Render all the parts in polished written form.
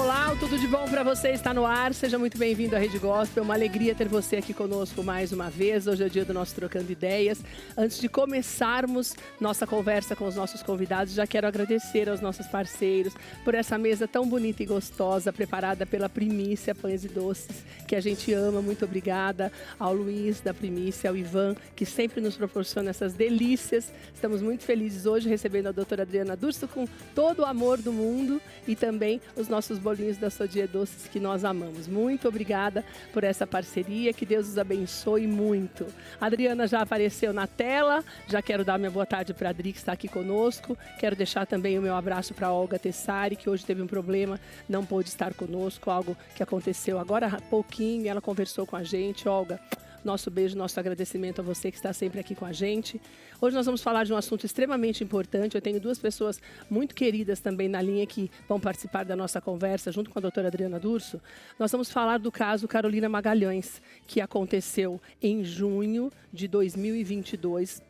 Olá, tudo de bom para você? Está no ar, seja muito bem-vindo à Rede Gospel, uma alegria ter você aqui conosco mais uma vez. Hoje é o dia do nosso Trocando Ideias. Antes de começarmos nossa conversa com os nossos convidados, já quero agradecer aos nossos parceiros por essa mesa tão bonita e gostosa, preparada pela Primícia Pães e Doces, que a gente ama. Muito obrigada ao Luiz da Primícia, ao Ivan, que sempre nos proporciona essas delícias. Estamos muito felizes hoje recebendo a doutora Adriana Durso com todo o amor do mundo e também os nossos bolinhos da Sodier Doces que nós amamos. Muito obrigada por essa parceria, que Deus os abençoe muito. A Adriana já apareceu na tela, já quero dar minha boa tarde para a Adri, que está aqui conosco. Quero deixar também o meu abraço para a Olga Tessari, que hoje teve um problema, não pôde estar conosco, algo que aconteceu agora há pouquinho, ela conversou com a gente. Olga, nosso beijo, nosso agradecimento a você que está sempre aqui com a gente. Hoje nós vamos falar de um assunto extremamente importante. Eu tenho duas pessoas muito queridas também na linha que vão participar da nossa conversa, junto com a doutora Adriana Durso. Nós vamos falar do caso Carolina Magalhães, que aconteceu em junho de 2022,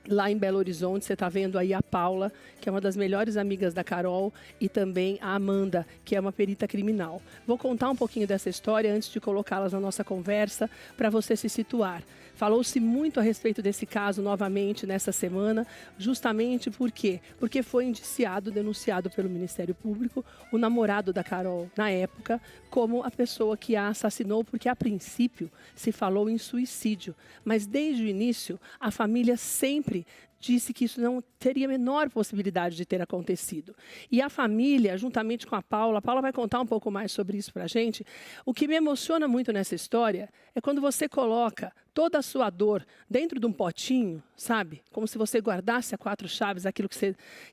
lá em Belo Horizonte. Você está vendo aí a Paula, que é uma das melhores amigas da Carol, e também a Amanda, que é uma perita criminal. Vou contar um pouquinho dessa história antes de colocá-las na nossa conversa, para você se situar. Falou-se muito a respeito desse caso novamente nessa semana, justamente por quê? Porque foi indiciado, denunciado pelo Ministério Público, o namorado da Carol, na época, como a pessoa que a assassinou, porque a princípio se falou em suicídio. Mas desde o início, a família sempre disse que isso não teria a menor possibilidade de ter acontecido. E a família, juntamente com a Paula vai contar um pouco mais sobre isso para a gente. O que me emociona muito nessa história é quando você coloca toda a sua dor dentro de um potinho, sabe? Como se você guardasse a 4 chaves aquilo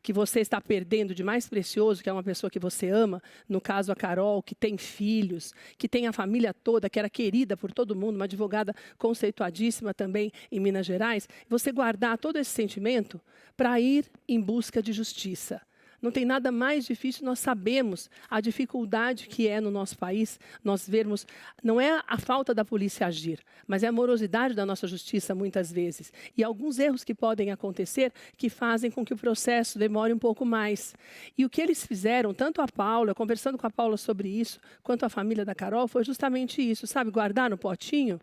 que você está perdendo de mais precioso, que é uma pessoa que você ama. No caso, a Carol, que tem filhos, que tem a família toda, que era querida por todo mundo, uma advogada conceituadíssima também em Minas Gerais. Você guardar todo esse sentimento para ir em busca de justiça. Não tem nada mais difícil, nós sabemos a dificuldade que é no nosso país, nós vermos, não é a falta da polícia agir, mas é a morosidade da nossa justiça muitas vezes. E alguns erros que podem acontecer que fazem com que o processo demore um pouco mais. E o que eles fizeram, tanto a Paula, conversando com a Paula sobre isso, quanto a família da Carol, foi justamente isso, sabe? Guardar no potinho,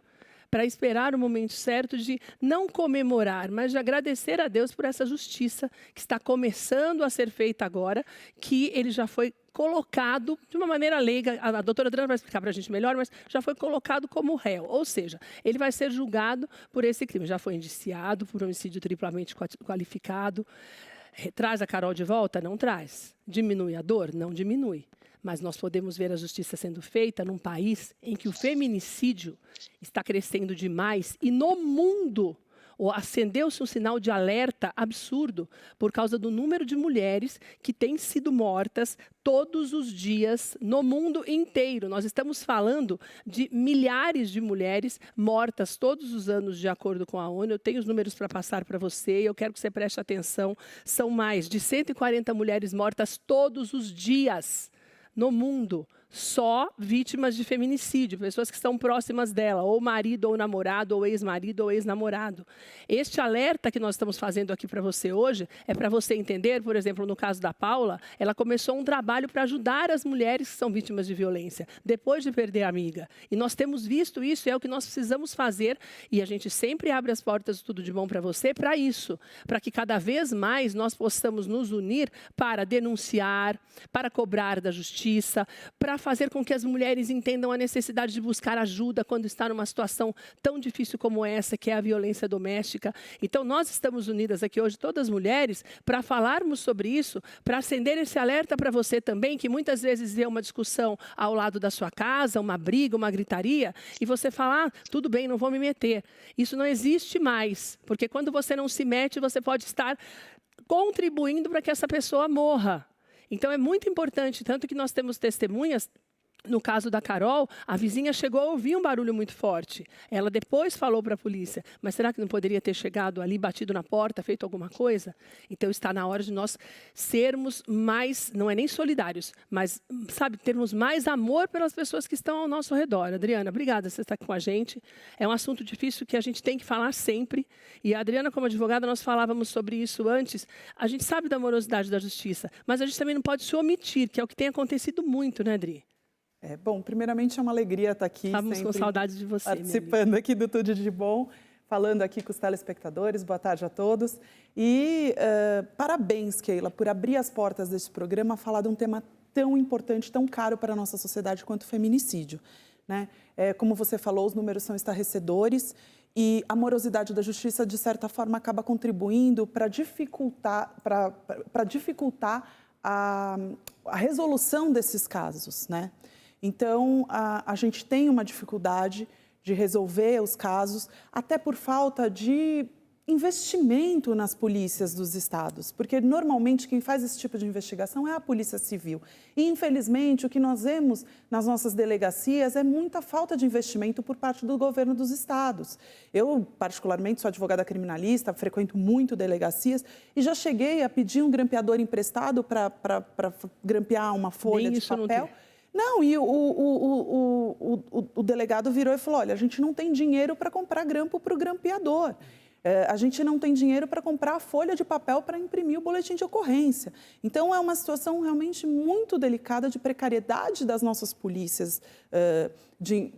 para esperar o momento certo de não comemorar, mas de agradecer a Deus por essa justiça que está começando a ser feita agora, que ele já foi colocado de uma maneira leiga, a doutora Adriana vai explicar para a gente melhor, mas já foi colocado como réu, ou seja, ele vai ser julgado por esse crime, já foi indiciado por homicídio triplamente qualificado. Traz a Carol de volta? Não traz. Diminui a dor? Não diminui. Mas nós podemos ver a justiça sendo feita num país em que o feminicídio está crescendo demais e no mundo acendeu-se um sinal de alerta absurdo por causa do número de mulheres que têm sido mortas todos os dias no mundo inteiro. Nós estamos falando de milhares de mulheres mortas todos os anos, de acordo com a ONU. Eu tenho os números para passar para você e eu quero que você preste atenção. São mais de 140 mulheres mortas todos os dias no mundo, só vítimas de feminicídio, pessoas que estão próximas dela, ou marido, ou namorado, ou ex-marido, ou ex-namorado. Este alerta que nós estamos fazendo aqui para você hoje é para você entender, por exemplo, no caso da Paula, ela começou um trabalho para ajudar as mulheres que são vítimas de violência, depois de perder a amiga. E nós temos visto isso, é o que nós precisamos fazer, e a gente sempre abre as portas do Tudo de Bom para você, para isso, para que cada vez mais nós possamos nos unir para denunciar, para cobrar da justiça, para fazer com que as mulheres entendam a necessidade de buscar ajuda quando está numa situação tão difícil como essa, que é a violência doméstica. Então, nós estamos unidas aqui hoje, todas as mulheres, para falarmos sobre isso, para acender esse alerta para você também, que muitas vezes vê uma discussão ao lado da sua casa, uma briga, uma gritaria, e você fala, tudo bem, não vou me meter. Isso não existe mais, porque quando você não se mete, você pode estar contribuindo para que essa pessoa morra. Então, é muito importante, tanto que nós temos testemunhas. No caso da Carol, a vizinha chegou a ouvir um barulho muito forte. Ela depois falou para a polícia, mas será que não poderia ter chegado ali, batido na porta, feito alguma coisa? Então está na hora de nós sermos mais, não é nem solidários, mas, sabe, termos mais amor pelas pessoas que estão ao nosso redor. Adriana, obrigada por você estar aqui com a gente. É um assunto difícil que a gente tem que falar sempre. E a Adriana, como advogada, nós falávamos sobre isso antes. A gente sabe da morosidade da justiça, mas a gente também não pode se omitir, que é o que tem acontecido muito, né, Adri? Bom, primeiramente é uma alegria estar aqui. Estávamos com saudade de você, participando aqui do Tudo de Bom, falando aqui com os telespectadores. Boa tarde a todos. E parabéns, Keila, por abrir as portas deste programa, falar de um tema tão importante, tão caro para a nossa sociedade quanto o feminicídio, né? Como você falou, os números são estarrecedores e a morosidade da justiça, de certa forma, acaba contribuindo para dificultar a resolução desses casos, né? Então, a gente tem uma dificuldade de resolver os casos, até por falta de investimento nas polícias dos estados, porque normalmente quem faz esse tipo de investigação é a Polícia Civil. E, infelizmente, o que nós vemos nas nossas delegacias é muita falta de investimento por parte do governo dos estados. Eu, particularmente, sou advogada criminalista, frequento muito delegacias e já cheguei a pedir um grampeador emprestado para grampear uma folha de papel. Não, e o delegado virou e falou, olha, a gente não tem dinheiro para comprar grampo para o grampeador. A gente não tem dinheiro para comprar a folha de papel para imprimir o boletim de ocorrência. Então, é uma situação realmente muito delicada de precariedade das nossas polícias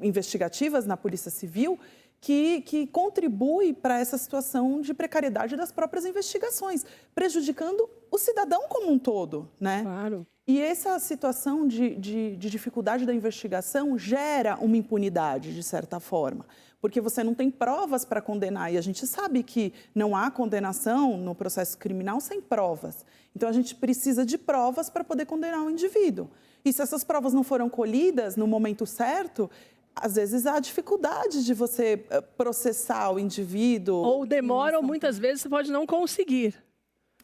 investigativas na Polícia Civil, que contribui para essa situação de precariedade das próprias investigações, prejudicando o cidadão como um todo, né? Claro. E essa situação de dificuldade da investigação gera uma impunidade, de certa forma, porque você não tem provas para condenar. E a gente sabe que não há condenação no processo criminal sem provas. Então, a gente precisa de provas para poder condenar o indivíduo. E se essas provas não foram colhidas no momento certo, às vezes há dificuldade de você processar o indivíduo. Ou demora, ou muitas vezes você pode não conseguir.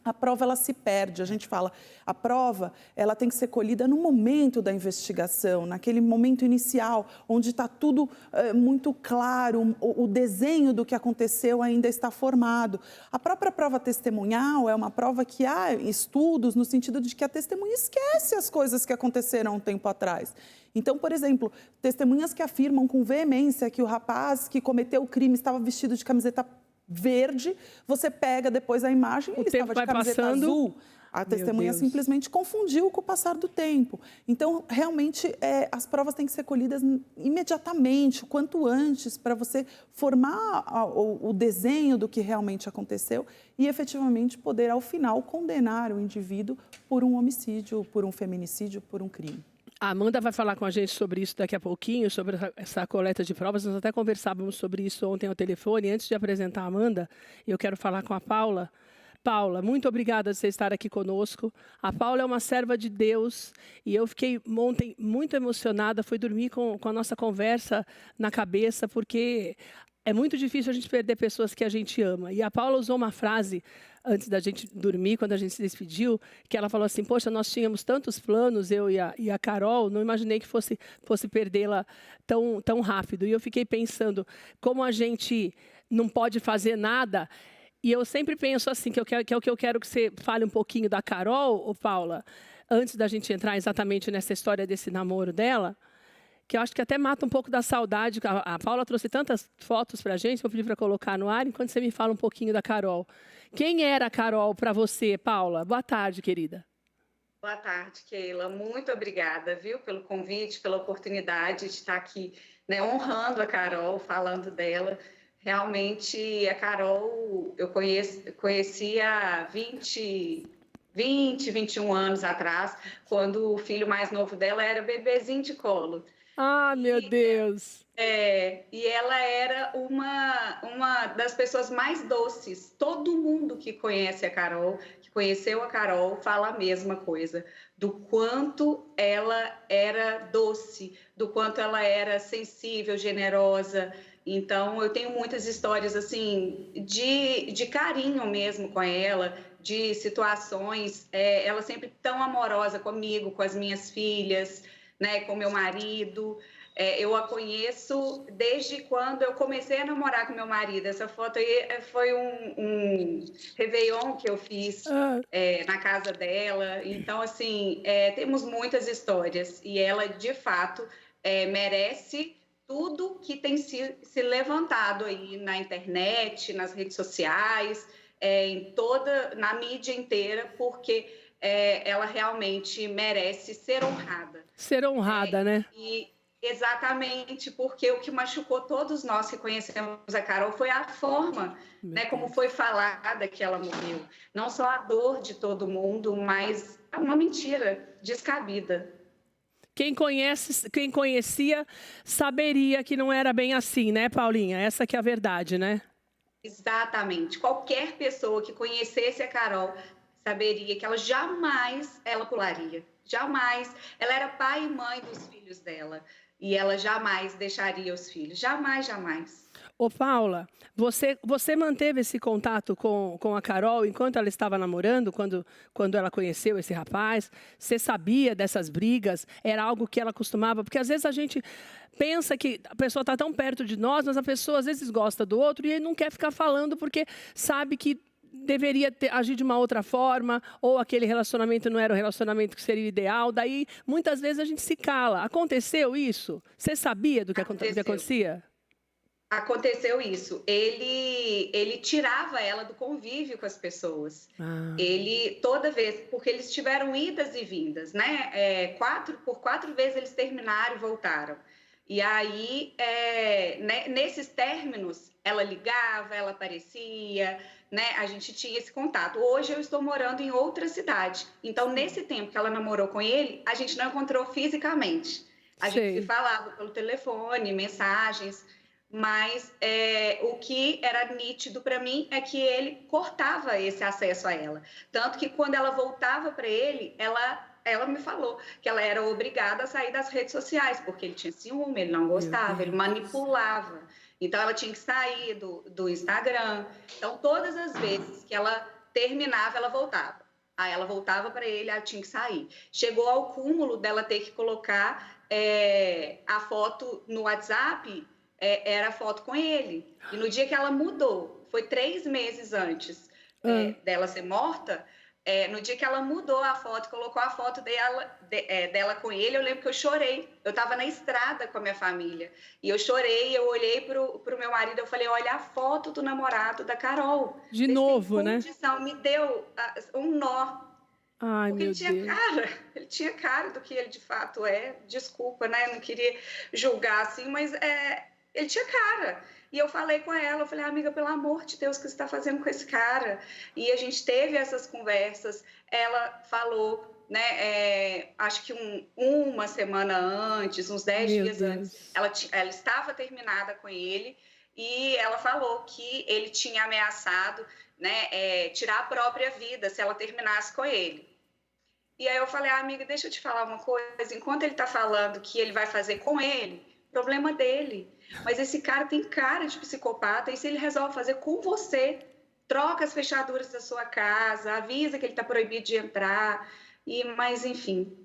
A prova, ela se perde. A gente fala, a prova, ela tem que ser colhida no momento da investigação, naquele momento inicial, onde está tudo muito claro, o desenho do que aconteceu ainda está formado. A própria prova testemunhal é uma prova que há estudos no sentido de que a testemunha esquece as coisas que aconteceram há um tempo atrás. Então, por exemplo, testemunhas que afirmam com veemência que o rapaz que cometeu o crime estava vestido de camiseta verde, você pega depois a imagem, ele estava de camiseta azul. A testemunha simplesmente confundiu com o passar do tempo. Então, realmente, as provas têm que ser colhidas imediatamente, o quanto antes, para você formar o desenho do que realmente aconteceu e, efetivamente, poder, ao final, condenar o indivíduo por um homicídio, por um feminicídio, por um crime. A Amanda vai falar com a gente sobre isso daqui a pouquinho, sobre essa coleta de provas. Nós até conversávamos sobre isso ontem ao telefone. Antes de apresentar a Amanda, eu quero falar com a Paula. Paula, muito obrigada por você estar aqui conosco. A Paula é uma serva de Deus e eu fiquei ontem muito emocionada. Fui dormir com a nossa conversa na cabeça, porque é muito difícil a gente perder pessoas que a gente ama. E a Paula usou uma frase antes da gente dormir, quando a gente se despediu, que ela falou assim, poxa, nós tínhamos tantos planos, eu e a Carol, não imaginei que fosse perdê-la tão rápido. E eu fiquei pensando, como a gente não pode fazer nada, e eu sempre penso assim, que é o que eu quero que você fale um pouquinho da Carol, ô Paula, antes da gente entrar exatamente nessa história desse namoro dela, que eu acho que até mata um pouco da saudade. A Paula trouxe tantas fotos para a gente, vou pedir para colocar no ar, enquanto você me fala um pouquinho da Carol. Quem era a Carol para você, Paula? Boa tarde, querida. Boa tarde, Keila. Muito obrigada, viu, pelo convite, pela oportunidade de estar aqui, né, honrando a Carol, falando dela. Realmente, a Carol, eu conheci há 21 anos atrás, quando o filho mais novo dela era bebezinho de colo. Ah, meu Deus! E ela era uma das pessoas mais doces. Todo mundo que conhece a Carol, que conheceu a Carol, fala a mesma coisa. Do quanto ela era doce, do quanto ela era sensível, generosa. Então, eu tenho muitas histórias, assim, de carinho mesmo com ela, de situações. Ela sempre tão amorosa comigo, com as minhas filhas, né, com meu marido. Eu a conheço desde quando eu comecei a namorar com meu marido. Essa foto aí foi um Réveillon que eu fiz na casa dela. Então, assim, temos muitas histórias. E ela, de fato, merece tudo que tem se levantado aí na internet, nas redes sociais, na mídia inteira, porque ela realmente merece ser honrada. Ser honrada, né? E exatamente, porque o que machucou todos nós que conhecemos a Carol foi a forma, né, como foi falada que ela morreu. Não só a dor de todo mundo, mas uma mentira descabida. Quem conhecia saberia que não era bem assim, né, Paulinha? Essa que é a verdade, né? Exatamente. Qualquer pessoa que conhecesse a Carol saberia que ela jamais ela pularia. Jamais. Ela era pai e mãe dos filhos dela. E ela jamais deixaria os filhos. Jamais, jamais. Ô, Paula, você manteve esse contato com a Carol enquanto ela estava namorando, quando ela conheceu esse rapaz? Você sabia dessas brigas? Era algo que ela costumava? Porque às vezes a gente pensa que a pessoa está tão perto de nós, mas a pessoa às vezes gosta do outro e não quer ficar falando porque sabe que deveria agir de uma outra forma, ou aquele relacionamento não era o relacionamento que seria o ideal. Daí, muitas vezes, a gente se cala. Aconteceu isso? Você sabia do que acontecia? Aconteceu isso. Ele tirava ela do convívio com as pessoas. Ele, toda vez, porque eles tiveram idas e vindas, né? Por 4 vezes eles terminaram e voltaram. E aí, nesses términos, ela ligava, ela aparecia, né? A gente tinha esse contato. Hoje eu estou morando em outra cidade. Então, nesse tempo que ela namorou com ele, a gente não encontrou fisicamente. A gente se falava pelo telefone, mensagens. Mas o que era nítido para mim é que ele cortava esse acesso a ela. Tanto que quando ela voltava para ele, ela me falou que ela era obrigada a sair das redes sociais, porque ele tinha ciúme, ele não gostava, ele manipulava. Então, ela tinha que sair do Instagram. Então, todas as vezes que ela terminava, ela voltava. Aí ela voltava para ele, ela tinha que sair. Chegou ao cúmulo dela ter que colocar a foto no WhatsApp, era a foto com ele. E no dia que ela mudou, foi 3 meses antes dela ser morta, no dia que ela mudou a foto, colocou a foto dela com ele, eu lembro que eu chorei. Eu estava na estrada com a minha família. E eu chorei, eu olhei pro meu marido, eu falei, olha a foto do namorado da Carol. De novo, né? Me deu um nó. Ai, porque meu Deus. Ele tinha cara do que ele de fato é. Desculpa, né? Eu não queria julgar assim, mas ele tinha cara. E eu falei com ela, eu falei, amiga, pelo amor de Deus, o que você está fazendo com esse cara? E a gente teve essas conversas. Ela falou, né, acho que uma semana antes, uns 10 dias antes, ela estava terminada com ele e ela falou que ele tinha ameaçado, né, tirar a própria vida se ela terminasse com ele. E aí eu falei, amiga, deixa eu te falar uma coisa. Enquanto ele está falando que ele vai fazer com ele, problema dele. Mas esse cara tem cara de psicopata e se ele resolve fazer com você, troca as fechaduras da sua casa, avisa que ele está proibido de entrar. Mas, enfim,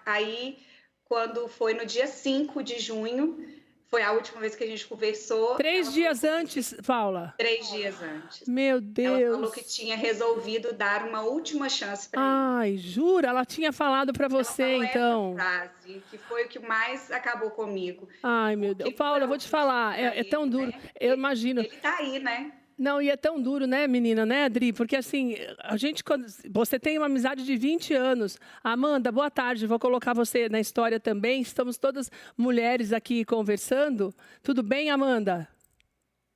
aí, quando foi no dia 5 de junho, foi a última vez que a gente conversou. 3 dias antes, Paula? 3 dias antes. Meu Deus. Ela falou que tinha resolvido dar uma última chance para ele. Ai, jura? Ela tinha falado para você, ela falou então. Essa frase, que foi o que mais acabou comigo. Ai, meu Deus. Paula, eu vou te falar, é tão duro. Né? Eu imagino. Ele tá aí, né? Não, e é tão duro, né, menina, né, Adri? Porque, assim, você tem uma amizade de 20 anos. Amanda, boa tarde, vou colocar você na história também. Estamos todas mulheres aqui conversando. Tudo bem, Amanda?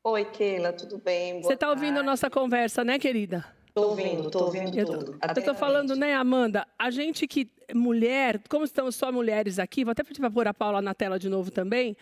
Oi, Keila, tudo bem? Você está ouvindo a nossa conversa, né, querida? Estou ouvindo tudo. Eu estou falando, né, Amanda, a gente que, mulher, como estamos só mulheres aqui, vou até pedir para pôr a Paula na tela de novo também,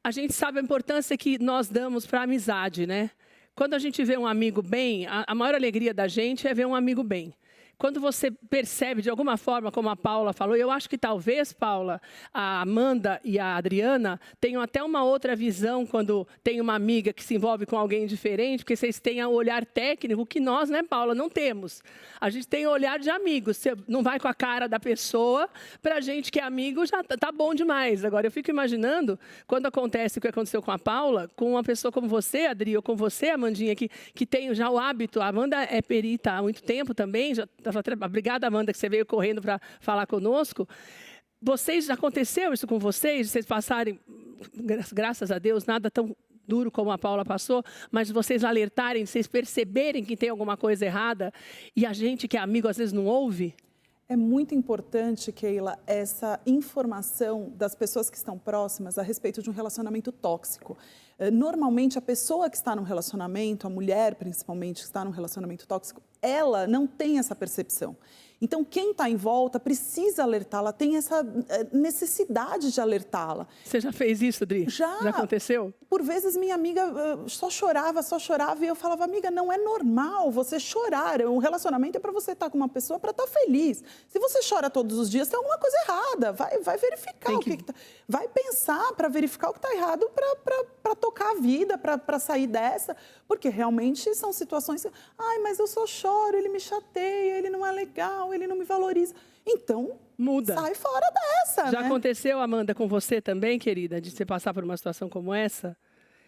a gente sabe a importância que nós damos para a amizade, né? Quando a gente vê um amigo bem, a maior alegria da gente é ver um amigo bem. Quando você percebe, de alguma forma, como a Paula falou, eu acho que talvez, Paula, a Amanda e a Adriana tenham até uma outra visão quando tem uma amiga que se envolve com alguém diferente, porque vocês têm o olhar técnico que nós, né, Paula, não temos. A gente tem o olhar de amigos. Você não vai com a cara da pessoa, para a gente que é amigo já tá bom demais. Agora, eu fico imaginando, quando acontece o que aconteceu com a Paula, com uma pessoa como você, Adri, ou com você, Amandinha, que tem já o hábito, a Amanda é perita há muito tempo também, obrigada, Amanda, que você veio correndo para falar conosco. Já aconteceu isso com vocês? Vocês passarem, graças a Deus, nada tão duro como a Paula passou, mas vocês alertarem, vocês perceberem que tem alguma coisa errada e a gente que é amigo às vezes não ouve? É muito importante, Keila, essa informação das pessoas que estão próximas a respeito de um relacionamento tóxico. Normalmente, a pessoa que está num relacionamento, a mulher principalmente que está num relacionamento tóxico, ela não tem essa percepção. Então, quem está em volta precisa alertá-la, tem essa necessidade de alertá-la. Você já fez isso, Dri? Já aconteceu? Por vezes minha amiga só chorava, e eu falava, amiga, não é normal você chorar. Um relacionamento é para você estar com uma pessoa para estar feliz. Se você chora todos os dias, tem alguma coisa errada. Vai verificar o que tá. Vai pensar para verificar o que está errado para tocar a vida, para sair dessa. Porque realmente são situações. Ai, mas eu só choro, ele me chateia, ele não é legal, ele não me valoriza. Então, muda. Sai fora dessa, Já né? aconteceu, Amanda, com você também, querida, de você passar por uma situação como essa?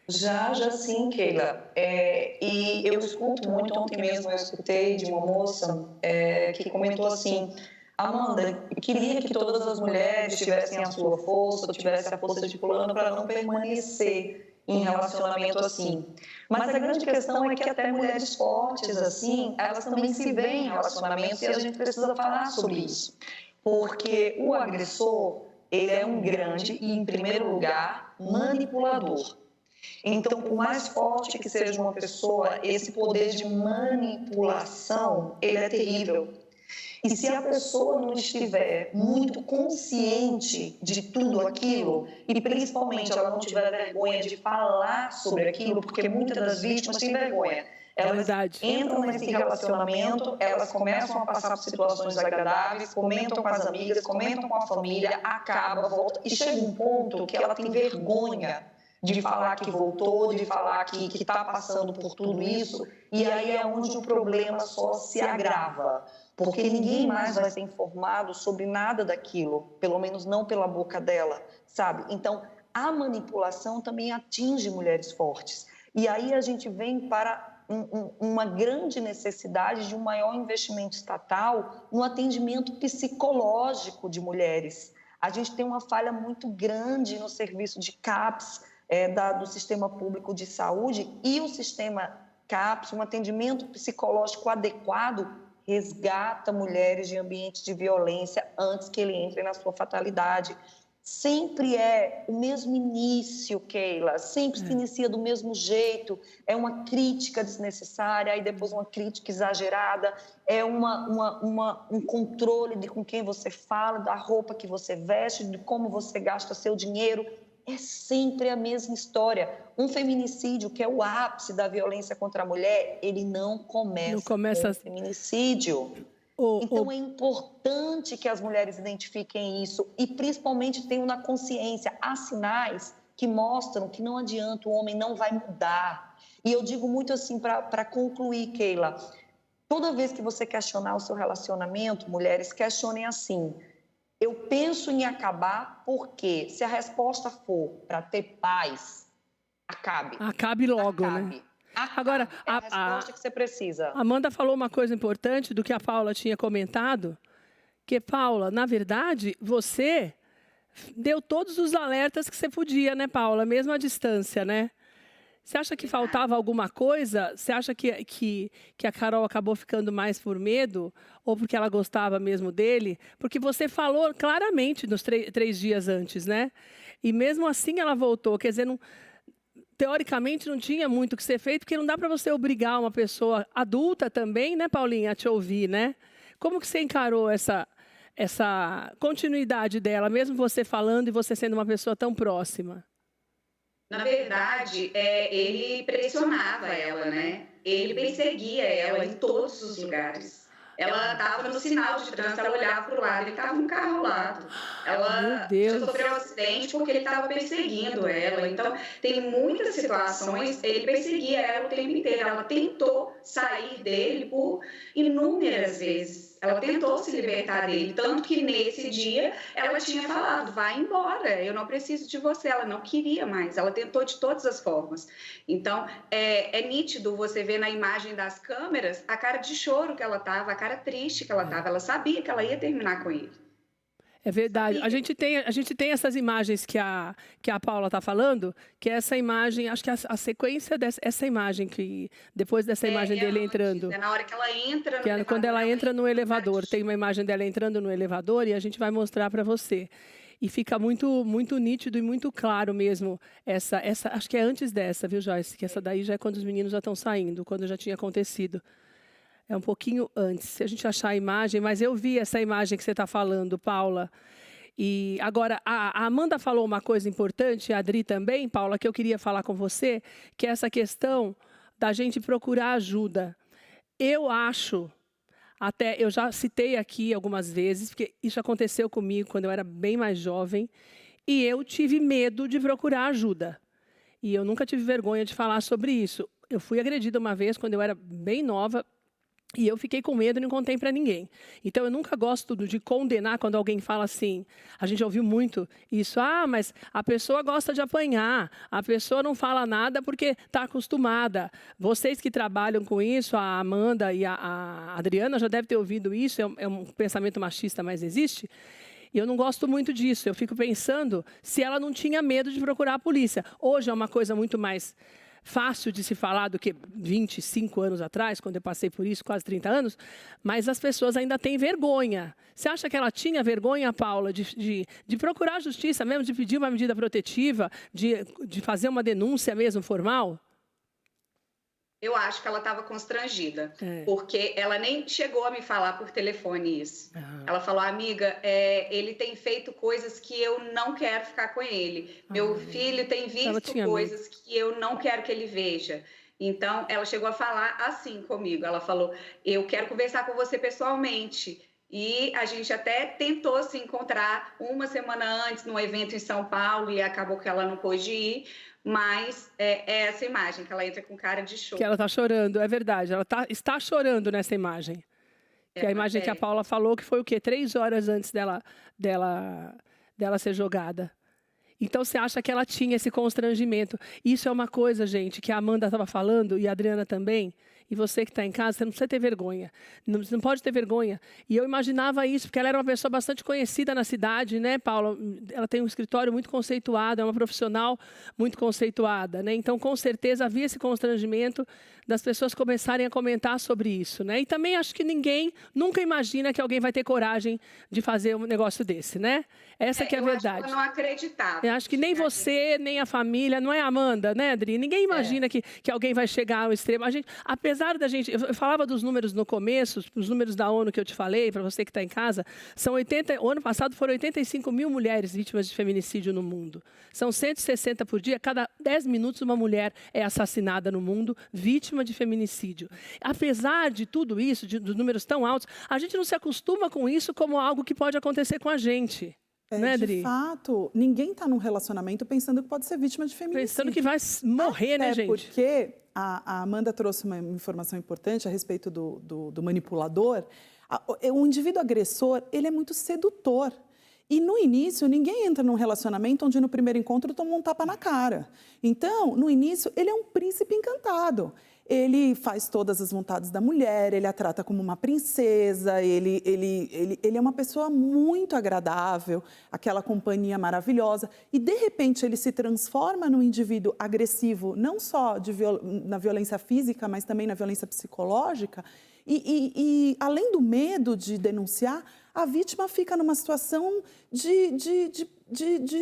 Já sim, Keila. E eu escuto muito, ontem mesmo eu escutei de uma moça que comentou assim, Amanda, queria que todas as mulheres tivessem a sua força, tivessem a força de fulano para não permanecer em relacionamento assim. Mas a grande questão é que até mulheres fortes assim, elas também se veem em relacionamentos e a gente precisa falar sobre isso. Porque o agressor, ele é um grande e, em primeiro lugar, manipulador. Então, por mais forte que seja uma pessoa, esse poder de manipulação, ele é terrível. E se a pessoa não estiver muito consciente de tudo aquilo, e principalmente ela não tiver vergonha de falar sobre aquilo, porque muitas das vítimas têm vergonha. Elas entram nesse relacionamento, elas começam a passar por situações desagradáveis, comentam com as amigas, comentam com a família, acaba, volta, e chega um ponto que ela tem vergonha de falar que voltou, de falar que está passando por tudo isso, e aí é onde o problema só se agrava, porque ninguém mais vai ser informado sobre nada daquilo, pelo menos não pela boca dela, sabe? Então, a manipulação também atinge mulheres fortes, e aí a gente vem para uma grande necessidade de um maior investimento estatal no atendimento psicológico de mulheres. A gente tem uma falha muito grande no serviço de CAPS, do Sistema Público de Saúde, e o sistema CAPS, um atendimento psicológico adequado, resgata mulheres de ambientes de violência antes que ele entre na sua fatalidade. Sempre é o mesmo início, Keila, sempre se inicia do mesmo jeito, é uma crítica desnecessária, aí depois uma crítica exagerada, é um controle de com quem você fala, da roupa que você veste, de como você gasta seu dinheiro, é sempre a mesma história. Um feminicídio, que é o ápice da violência contra a mulher, ele não começa com um feminicídio. Então, é importante que as mulheres identifiquem isso e, principalmente, tenham na consciência. Há sinais que mostram que não adianta, o homem não vai mudar. E eu digo muito assim, para concluir, Keila, toda vez que você questionar o seu relacionamento, mulheres, questionem assim, eu penso em acabar porque, se a resposta for para ter paz, acabe. Acabe logo, né? Agora, a resposta que você precisa. Amanda falou uma coisa importante do que a Paula tinha comentado, que, Paula, na verdade, você deu todos os alertas que você podia, né, Paula? Mesmo à distância, né? Você acha que faltava alguma coisa? Você acha que a Carol acabou ficando mais por medo? Ou porque ela gostava mesmo dele? Porque você falou claramente nos 3 dias antes, né? E mesmo assim ela voltou. Quer dizer, teoricamente não tinha muito o que ser feito, porque não dá para você obrigar uma pessoa adulta também, né, Paulinha, a te ouvir, né? Como que você encarou essa continuidade dela, mesmo você falando e você sendo uma pessoa tão próxima? Na verdade, ele pressionava ela, né? Ele perseguia ela em todos os lugares. Ela estava no sinal de trânsito, ela olhava para o lado, ele estava no carro ao lado. Ela sofreu um acidente porque ele estava perseguindo ela. Então, tem muitas situações, ele perseguia ela o tempo inteiro. Ela tentou sair dele por inúmeras vezes. Ela tentou se libertar dele, tanto que nesse dia ela tinha falado, vai embora, eu não preciso de você. Ela não queria mais, ela tentou de todas as formas. Então, é nítido você ver na imagem das câmeras a cara de choro que ela estava, a cara triste que ela estava. Ela sabia que ela ia terminar com ele. É verdade. A gente tem essas imagens que a Paula está falando, que é essa imagem, acho que a sequência dessa imagem, que depois dessa imagem dele entrando. É na hora que ela entra no elevador. Quando ela entra no elevador, tem uma imagem dela entrando no elevador e a gente vai mostrar para você. E fica muito, muito nítido e muito claro mesmo essa, acho que é antes dessa, viu, Joyce? Que essa daí já é quando os meninos já estão saindo, quando já tinha acontecido. É um pouquinho antes, se a gente achar a imagem, mas eu vi essa imagem que você está falando, Paula. E agora, a Amanda falou uma coisa importante, a Adri também, Paula, que eu queria falar com você, que é essa questão da gente procurar ajuda. Eu acho, até eu já citei aqui algumas vezes, porque isso aconteceu comigo quando eu era bem mais jovem, e eu tive medo de procurar ajuda. E eu nunca tive vergonha de falar sobre isso. Eu fui agredida uma vez quando eu era bem nova, e eu fiquei com medo e não contei para ninguém. Então, eu nunca gosto de condenar quando alguém fala assim. A gente ouviu muito isso. Ah, mas a pessoa gosta de apanhar. A pessoa não fala nada porque está acostumada. Vocês que trabalham com isso, a Amanda e a Adriana já devem ter ouvido isso. É um pensamento machista, mas existe. E eu não gosto muito disso. Eu fico pensando se ela não tinha medo de procurar a polícia. Hoje é uma coisa muito mais fácil de se falar do que 25 anos atrás, quando eu passei por isso, quase 30 anos, mas as pessoas ainda têm vergonha. Você acha que ela tinha vergonha, Paula, de procurar a justiça mesmo, de pedir uma medida protetiva, de fazer uma denúncia mesmo formal? Eu acho que ela estava constrangida, porque ela nem chegou a me falar por telefone isso. Ela falou, amiga, ele tem feito coisas que eu não quero ficar com ele. Meu filho tem visto coisas que eu não quero que ele veja. Então, ela chegou a falar assim comigo. Ela falou, eu quero conversar com você pessoalmente. E a gente até tentou se encontrar uma semana antes num evento em São Paulo e acabou que ela não pôde ir. Mas é essa imagem, que ela entra com cara de choro. Que ela está chorando, é verdade. Ela está chorando nessa imagem. Que é a imagem que a Paula falou, que foi o quê? 3 horas antes dela ser jogada. Então, você acha que ela tinha esse constrangimento. Isso é uma coisa, gente, que a Amanda estava falando, e a Adriana também. E você que está em casa, você não precisa ter vergonha. Você não pode ter vergonha. E eu imaginava isso, porque ela era uma pessoa bastante conhecida na cidade, né, Paula? Ela tem um escritório muito conceituado, é uma profissional muito conceituada, né? Então, com certeza, havia esse constrangimento das pessoas começarem a comentar sobre isso, né? E também acho que ninguém nunca imagina que alguém vai ter coragem de fazer um negócio desse, né? Essa que é a verdade. Acho que eu não acreditava. Eu acho que nem você, nem a família, não é a Amanda, né, Adri? Ninguém imagina que alguém vai chegar ao extremo. Apesar da gente... Eu falava dos números no começo, os números da ONU que eu te falei, para você que está em casa, o ano passado foram 85 mil mulheres vítimas de feminicídio no mundo. São 160 por dia, cada 10 minutos uma mulher é assassinada no mundo, vítima de feminicídio. Apesar de tudo isso, dos números tão altos, a gente não se acostuma com isso como algo que pode acontecer com a gente. Né, Adri? De fato, ninguém está num relacionamento pensando que pode ser vítima de feminicídio. Pensando que vai morrer, né, gente? Porque a Amanda trouxe uma informação importante a respeito do manipulador. O indivíduo agressor, ele é muito sedutor. E, no início, ninguém entra num relacionamento onde, no primeiro encontro, toma um tapa na cara. Então, no início, ele é um príncipe encantado. Ele faz todas as vontades da mulher, ele a trata como uma princesa, ele é uma pessoa muito agradável, aquela companhia maravilhosa. E, de repente, ele se transforma num indivíduo agressivo, não só na violência física, mas também na violência psicológica. E além do medo de denunciar, a vítima fica numa situação de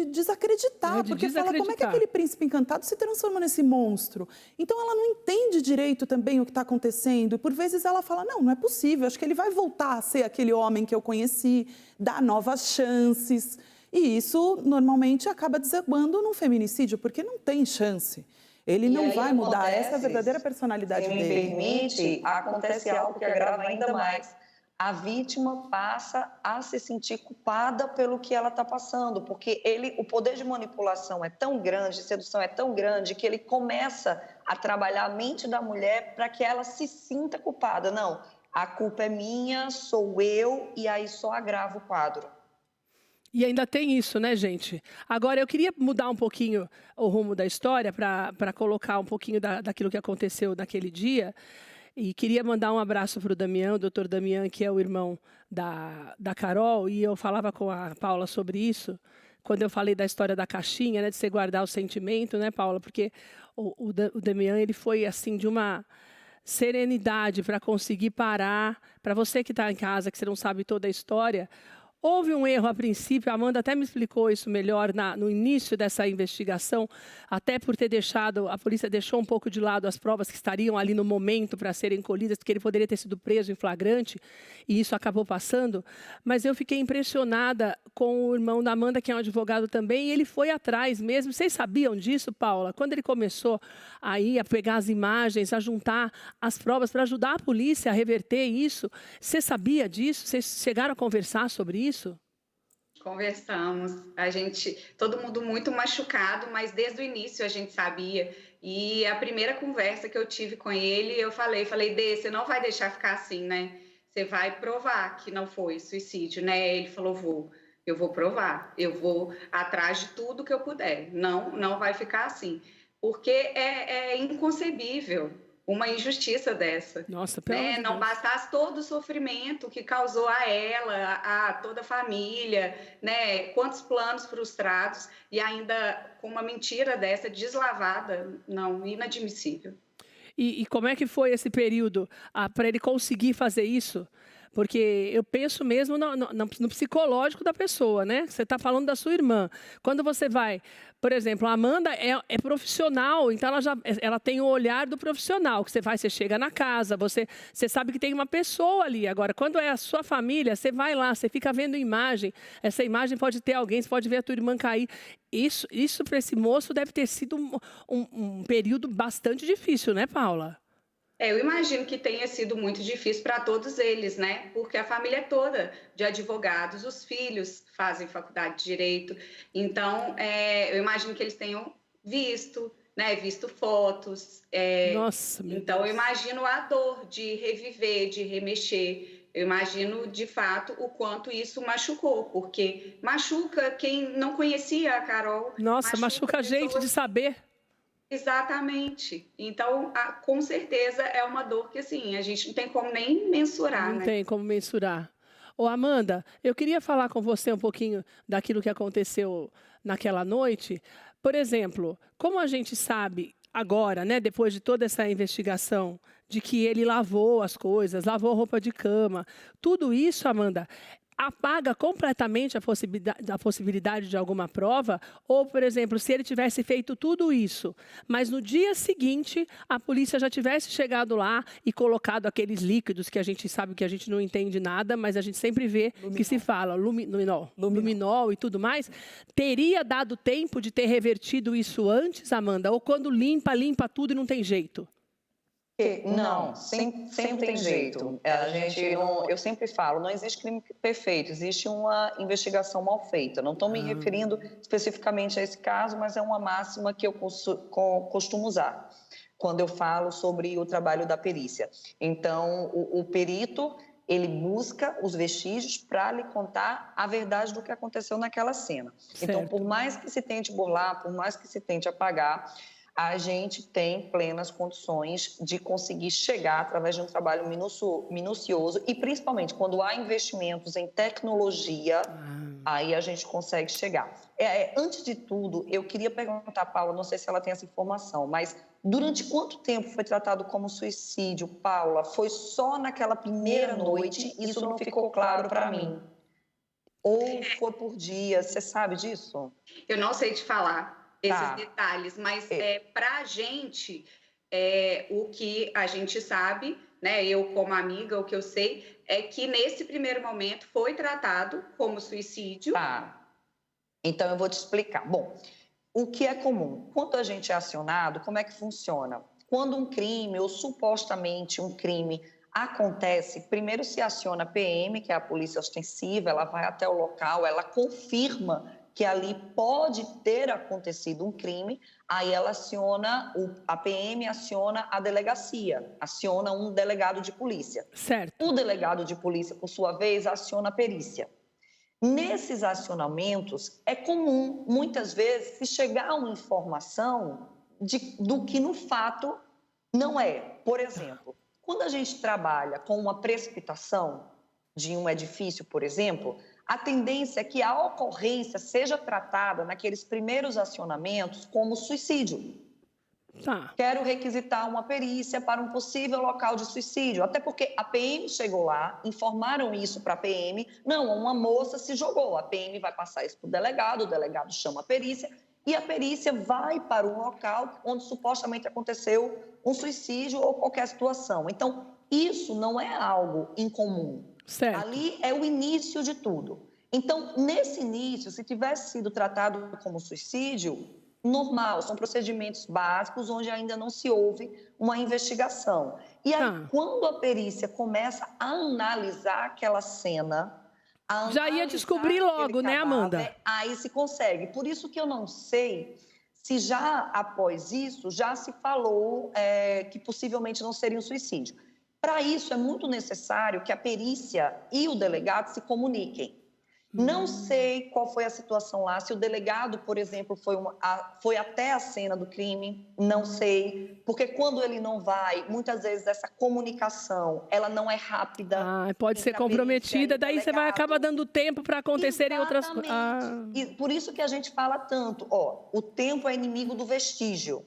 desacreditar, porque fala, como é que aquele príncipe encantado se transforma nesse monstro? Então, ela não entende direito também o que está acontecendo, e por vezes ela fala, não é possível, acho que ele vai voltar a ser aquele homem que eu conheci, dar novas chances, e isso, normalmente, acaba desabando num feminicídio, porque não tem chance. Ele não vai mudar, essa é a verdadeira personalidade dele. Se me permite, acontece algo que agrava ainda mais. A vítima passa a se sentir culpada pelo que ela está passando, porque o poder de manipulação é tão grande, sedução é tão grande, que ele começa a trabalhar a mente da mulher para que ela se sinta culpada. Não, a culpa é minha, sou eu, e aí só agrava o quadro. E ainda tem isso, né, gente? Agora, eu queria mudar um pouquinho o rumo da história para colocar um pouquinho daquilo que aconteceu naquele dia. E queria mandar um abraço para o Damião, o doutor Damião, que é o irmão da Carol, e eu falava com a Paula sobre isso, quando eu falei da história da caixinha, né, de você guardar o sentimento, né, Paula? Porque o Damião, ele foi, assim, de uma serenidade para conseguir parar. Para você que está em casa, que você não sabe toda a história, houve um erro a princípio, a Amanda até me explicou isso melhor no início dessa investigação, até por ter deixado, a polícia deixou um pouco de lado as provas que estariam ali no momento para serem colhidas, porque ele poderia ter sido preso em flagrante, e isso acabou passando. Mas eu fiquei impressionada com o irmão da Amanda, que é um advogado também, e ele foi atrás mesmo. Vocês sabiam disso, Paula? Quando ele começou aí a pegar as imagens, a juntar as provas para ajudar a polícia a reverter isso, você sabia disso? Vocês chegaram a conversar sobre isso? Conversamos, todo mundo muito machucado, mas desde o início a gente sabia. E a primeira conversa que eu tive com ele, eu falei, Dê, você não vai deixar ficar assim, né? Você vai provar que não foi suicídio, né? Ele falou, eu vou provar, eu vou atrás de tudo que eu puder. Não vai ficar assim, porque é inconcebível uma injustiça dessa. Nossa, pelo amor de Não Deus. bastasse todo o sofrimento que causou a ela, a toda a família, né? Quantos planos frustrados e ainda com uma mentira dessa deslavada, não, inadmissível. E como é que foi esse período para ele conseguir fazer isso? Porque eu penso mesmo no psicológico da pessoa, né? Você está falando da sua irmã. Quando você vai, por exemplo, a Amanda é profissional, então ela tem o olhar do profissional. Que você chega na casa, você sabe que tem uma pessoa ali. Agora, quando é a sua família, você vai lá, você fica vendo imagem. Essa imagem pode ter alguém, você pode ver a tua irmã cair. Isso para esse moço deve ter sido um período bastante difícil, né, Paula? Eu imagino que tenha sido muito difícil para todos eles, né? Porque a família é toda de advogados, os filhos fazem faculdade de Direito. Então, eu imagino que eles tenham visto, né? Visto fotos. Nossa, meu então, Deus. eu imagino a dor de reviver, de remexer. Eu imagino, de fato, o quanto isso machucou, porque machuca quem não conhecia a Carol. Nossa, machuca a gente de saber. Exatamente. Então, com certeza é uma dor que assim, a gente não tem como nem mensurar, Não né? tem como mensurar. Ô, Amanda, eu queria falar com você um pouquinho daquilo que aconteceu naquela noite. Por exemplo, como a gente sabe agora, né, depois de toda essa investigação, de que ele lavou as coisas, lavou roupa de cama, tudo isso, Amanda, apaga completamente a possibilidade de alguma prova? Ou, por exemplo, se ele tivesse feito tudo isso, mas no dia seguinte a polícia já tivesse chegado lá e colocado aqueles líquidos que a gente sabe que a gente não entende nada, mas a gente sempre vê que se fala luminol e tudo mais, teria dado tempo de ter revertido isso antes, Amanda? Ou quando limpa tudo e não tem jeito? Não, sempre tem jeito. Eu sempre falo, não existe crime perfeito, existe uma investigação mal feita. Não estou me referindo especificamente a esse caso, mas é uma máxima que eu costumo usar quando eu falo sobre o trabalho da perícia. Então, o perito, ele busca os vestígios para lhe contar a verdade do que aconteceu naquela cena. Certo. Então, por mais que se tente burlar, por mais que se tente apagar, a gente tem plenas condições de conseguir chegar através de um trabalho minucioso e, principalmente, quando há investimentos em tecnologia, aí a gente consegue chegar. Antes de tudo, eu queria perguntar, Paula, não sei se ela tem essa informação, mas durante quanto tempo foi tratado como suicídio, Paula? Foi só naquela primeira noite? Isso não ficou claro para mim. Ou foi por dia? Você sabe disso? Eu não sei te falar esses detalhes, mas para a gente, o que a gente sabe, né, eu como amiga, o que eu sei, é que nesse primeiro momento foi tratado como suicídio. Então eu vou te explicar. Bom, o que é comum? Quando a gente é acionado, como é que funciona? Quando um crime, ou supostamente um crime, acontece, primeiro se aciona a PM, que é a Polícia Ostensiva, ela vai até o local, ela confirma que ali pode ter acontecido um crime, aí ela aciona, a PM aciona a delegacia, aciona um delegado de polícia. Certo. O delegado de polícia, por sua vez, aciona a perícia. Nesses acionamentos, é comum, muitas vezes, se chegar a uma informação do que no fato não é. Por exemplo, Quando a gente trabalha com uma precipitação de um edifício, por exemplo, a tendência é que a ocorrência seja tratada naqueles primeiros acionamentos como suicídio. Tá. Quero requisitar uma perícia para um possível local de suicídio, até porque a PM chegou lá, informaram isso para a PM, não, uma moça se jogou, a PM vai passar isso para o delegado chama a perícia, e a perícia vai para um local onde supostamente aconteceu um suicídio ou qualquer situação. Então, isso não é algo incomum. Certo. Ali é o início de tudo. Então, nesse início, se tivesse sido tratado como suicídio, normal, são procedimentos básicos onde ainda não se houve uma investigação. E aí, quando a perícia começa a analisar aquela cena... Já ia descobrir logo, né, Amanda? Aí se consegue. Por isso que eu não sei se já após isso, já se falou que possivelmente não seria um suicídio. Para isso, é muito necessário que a perícia e o delegado se comuniquem. Não sei qual foi a situação lá, se o delegado, por exemplo, foi até a cena do crime, não sei, porque quando ele não vai, muitas vezes essa comunicação, ela não é rápida. Pode ser comprometida, daí você vai acabar dando tempo para acontecerem outras coisas. E por isso que a gente fala tanto, o tempo é inimigo do vestígio.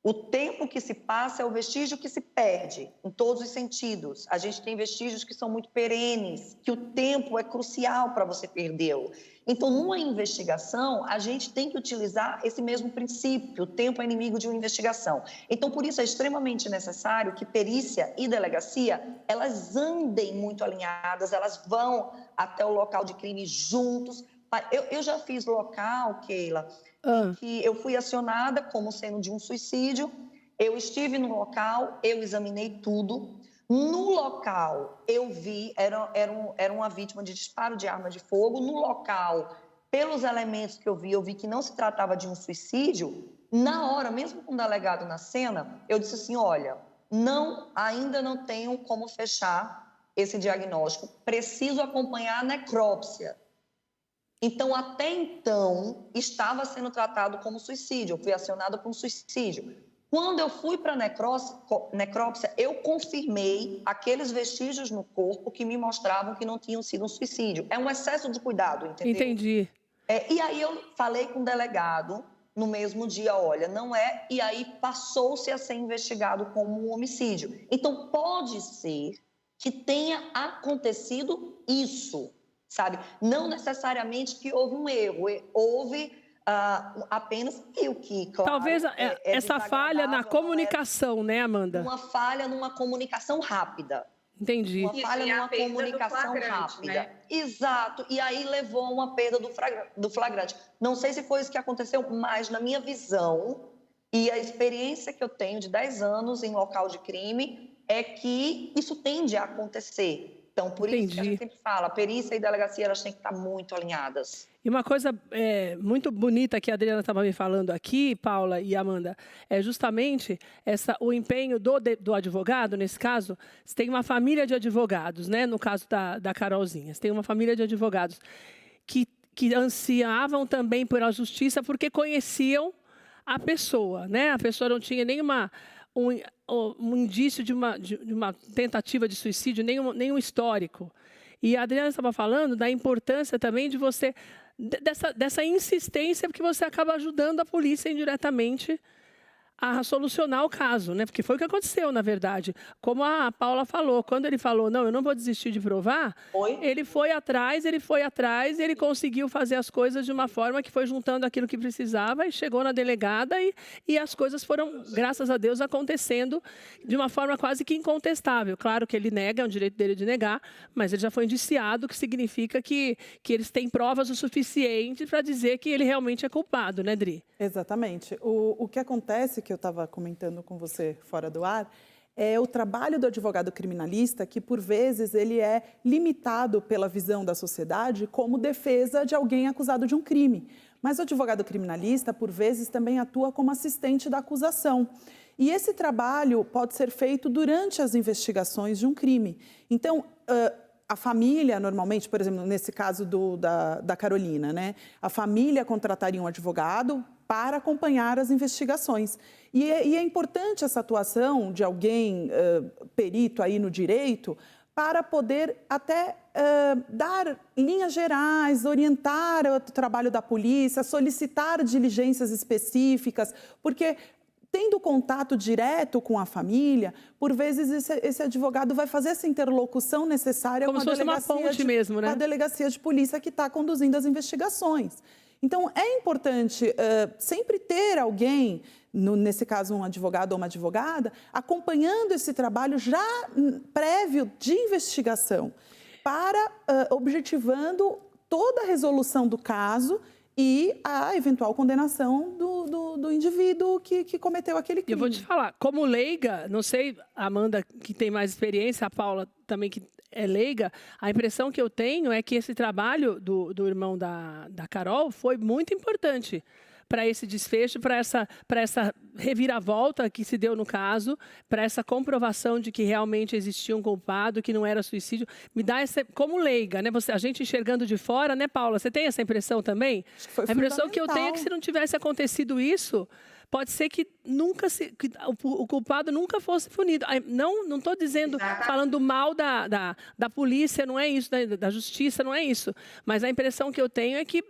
O tempo que se passa é o vestígio que se perde, em todos os sentidos. A gente tem vestígios que são muito perenes, que o tempo é crucial para você perdê-lo. Então, numa investigação, a gente tem que utilizar esse mesmo princípio, o tempo é inimigo de uma investigação. Então, por isso é extremamente necessário que perícia e delegacia, elas andem muito alinhadas, elas vão até o local de crime juntos. Eu já fiz local, Keila, que eu fui acionada como sendo de um suicídio, eu estive no local, eu examinei tudo. No local, eu vi, era uma vítima de disparo de arma de fogo. No local, pelos elementos que eu vi que não se tratava de um suicídio. Na hora, mesmo com o delegado na cena, eu disse assim, olha, ainda não tenho como fechar esse diagnóstico, preciso acompanhar a necrópsia. Então, até então, estava sendo tratado como suicídio, eu fui acionada por um suicídio. Quando eu fui para a necrópsia, eu confirmei aqueles vestígios no corpo que me mostravam que não tinham sido um suicídio. É um excesso de cuidado, entendeu? Entendi. E aí eu falei com o delegado no mesmo dia, olha, não é, e aí passou-se a ser investigado como um homicídio. Então, pode ser que tenha acontecido isso, sabe? Não necessariamente que houve um erro, houve apenas o que, claro... Talvez essa falha na comunicação, né, Amanda? Uma falha numa comunicação rápida. Entendi. Uma falha numa comunicação rápida. Né? Exato. E aí levou a uma perda do flagrante. Não sei se foi isso que aconteceu, mas na minha visão e a experiência que eu tenho de 10 anos em local de crime é que isso tende a acontecer. Então, por isso que a gente sempre fala, a perícia e a delegacia, elas têm que estar muito alinhadas. E uma coisa muito bonita que a Adriana estava me falando aqui, Paula e Amanda, é justamente o empenho do advogado, nesse caso. Você tem uma família de advogados, né? No caso da Carolzinha, você tem uma família de advogados que ansiavam também pela justiça porque conheciam a pessoa, né? A pessoa não tinha nenhuma... Um indício de uma tentativa de suicídio, nenhum histórico. E a Adriana estava falando da importância também de você, dessa insistência, porque você acaba ajudando a polícia indiretamente a solucionar o caso, né? Porque foi o que aconteceu, na verdade. Como a Paula falou, quando ele falou, não, eu não vou desistir de provar, ele foi atrás, e ele conseguiu fazer as coisas de uma forma que foi juntando aquilo que precisava e chegou na delegada e as coisas foram, graças a Deus, acontecendo de uma forma quase que incontestável. Claro que ele nega, é um direito dele de negar, mas ele já foi indiciado, o que significa que eles têm provas o suficiente para dizer que ele realmente é culpado, né, Dri? Exatamente. O que acontece, que eu estava comentando com você fora do ar, é o trabalho do advogado criminalista, que por vezes ele é limitado pela visão da sociedade como defesa de alguém acusado de um crime. Mas o advogado criminalista, por vezes, também atua como assistente da acusação. E esse trabalho pode ser feito durante as investigações de um crime. Então, a família, normalmente, por exemplo, nesse caso da Carolina, né? A família contrataria um advogado para acompanhar as investigações. E é importante essa atuação de alguém perito aí no direito para poder até dar linhas gerais, orientar o trabalho da polícia, solicitar diligências específicas, porque tendo contato direto com a família, por vezes esse advogado vai fazer essa interlocução necessária Como com se fosse uma ponte mesmo, né? com a delegacia de polícia que está conduzindo as investigações. Então, é importante sempre ter alguém, nesse caso um advogado ou uma advogada, acompanhando esse trabalho já prévio de investigação, para objetivando toda a resolução do caso e a eventual condenação do indivíduo que cometeu aquele crime. Eu vou te falar, como leiga, não sei, a Amanda que tem mais experiência, a Paula também que é leiga, a impressão que eu tenho é que esse trabalho do irmão da Carol foi muito importante para esse desfecho, para essa reviravolta que se deu no caso, para essa comprovação de que realmente existia um culpado, que não era suicídio. Me dá essa, como leiga, né? A gente enxergando de fora, né, Paula? Você tem essa impressão também? Acho que foi a impressão que eu tenho é fundamental. que se não tivesse acontecido isso, pode ser que o culpado nunca fosse punido. Não estou dizendo, falando mal da polícia, não é isso, da justiça, não é isso. Mas a impressão que eu tenho é que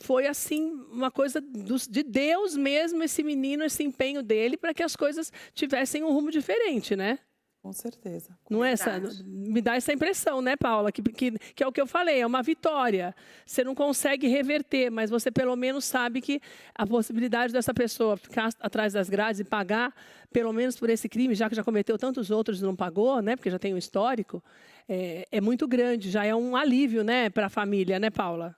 foi assim uma coisa de Deus mesmo, esse menino, esse empenho dele, para que as coisas tivessem um rumo diferente, né? Com certeza. Não é essa, me dá essa impressão, né, Paula? Que é o que eu falei, é uma vitória. Você não consegue reverter, mas você pelo menos sabe que a possibilidade dessa pessoa ficar atrás das grades e pagar, pelo menos por esse crime, já que já cometeu tantos outros e não pagou, né? Porque já tem um histórico, é muito grande, já é um alívio, né, para a família, né, Paula?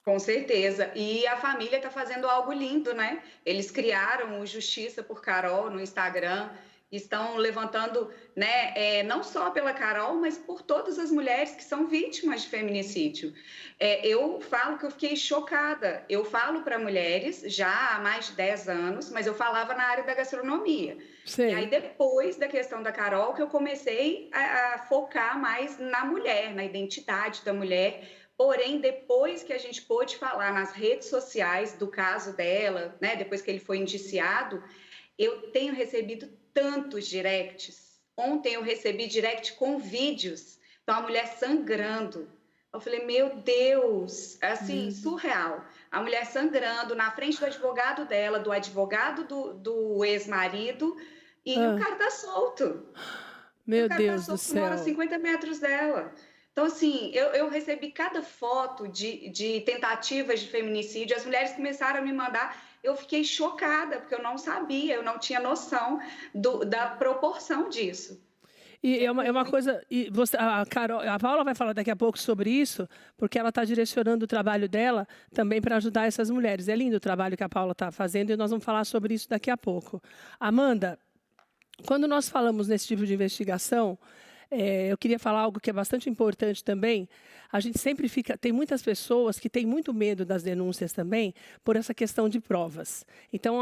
Com certeza. E a família está fazendo algo lindo, né? Eles criaram o Justiça por Carol no Instagram, estão levantando, né, não só pela Carol, mas por todas as mulheres que são vítimas de feminicídio. Eu falo que eu fiquei chocada. Eu falo para mulheres já há mais de 10 anos, mas eu falava na área da gastronomia. Sim. E aí, depois da questão da Carol, que eu comecei a focar mais na mulher, na identidade da mulher. Porém, depois que a gente pôde falar nas redes sociais do caso dela, né, depois que ele foi indiciado, eu tenho recebido tantos directs. Ontem eu recebi direct com vídeos. Então, a mulher sangrando. Eu falei, meu Deus, assim, surreal. A mulher sangrando na frente do advogado dela, do advogado do ex-marido, e o cara tá solto. Meu Deus do céu. Mora a 50 metros dela. Então, assim, eu recebi cada foto de tentativas de feminicídio. As mulheres começaram a me mandar. Eu fiquei chocada, porque eu não sabia, eu não tinha noção da proporção disso. E é uma coisa, e a Paula vai falar daqui a pouco sobre isso, porque ela está direcionando o trabalho dela também para ajudar essas mulheres. É lindo o trabalho que a Paula está fazendo e nós vamos falar sobre isso daqui a pouco. Amanda, quando nós falamos nesse tipo de investigação, eu queria falar algo que é bastante importante também. A gente sempre tem muitas pessoas que têm muito medo das denúncias também por essa questão de provas. Então,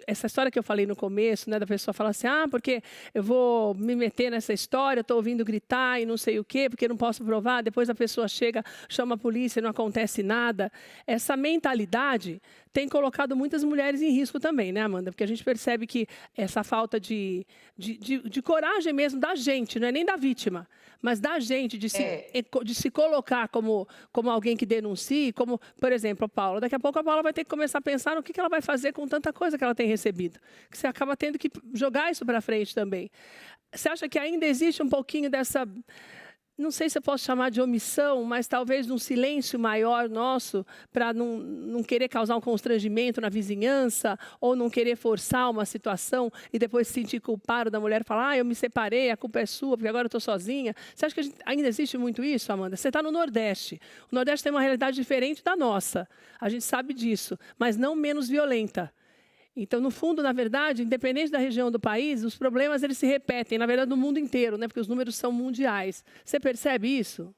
essa história que eu falei no começo, né, da pessoa falar assim, porque eu vou me meter nessa história, estou ouvindo gritar e não sei o quê, porque não posso provar, depois a pessoa chega, chama a polícia e não acontece nada. Essa mentalidade tem colocado muitas mulheres em risco também, né, Amanda? Porque a gente percebe que essa falta de coragem mesmo da gente, não é nem da vítima, mas da gente, de se colocar como alguém que denuncie, como, por exemplo, a Paula. Daqui a pouco a Paula vai ter que começar a pensar no que ela vai fazer com tanta coisa que ela tem recebido. Que você acaba tendo que jogar isso para frente também. Você acha que ainda existe um pouquinho dessa... Não sei se eu posso chamar de omissão, mas talvez um silêncio maior nosso para não querer causar um constrangimento na vizinhança ou não querer forçar uma situação e depois se sentir culpado da mulher e falar, eu me separei, a culpa é sua, porque agora eu estou sozinha. Você acha que ainda existe muito isso, Amanda? Você está no Nordeste. O Nordeste tem uma realidade diferente da nossa. A gente sabe disso, mas não menos violenta. Então, no fundo, na verdade, independente da região do país, os problemas eles se repetem, na verdade, no mundo inteiro, né? Porque os números são mundiais. Você percebe isso?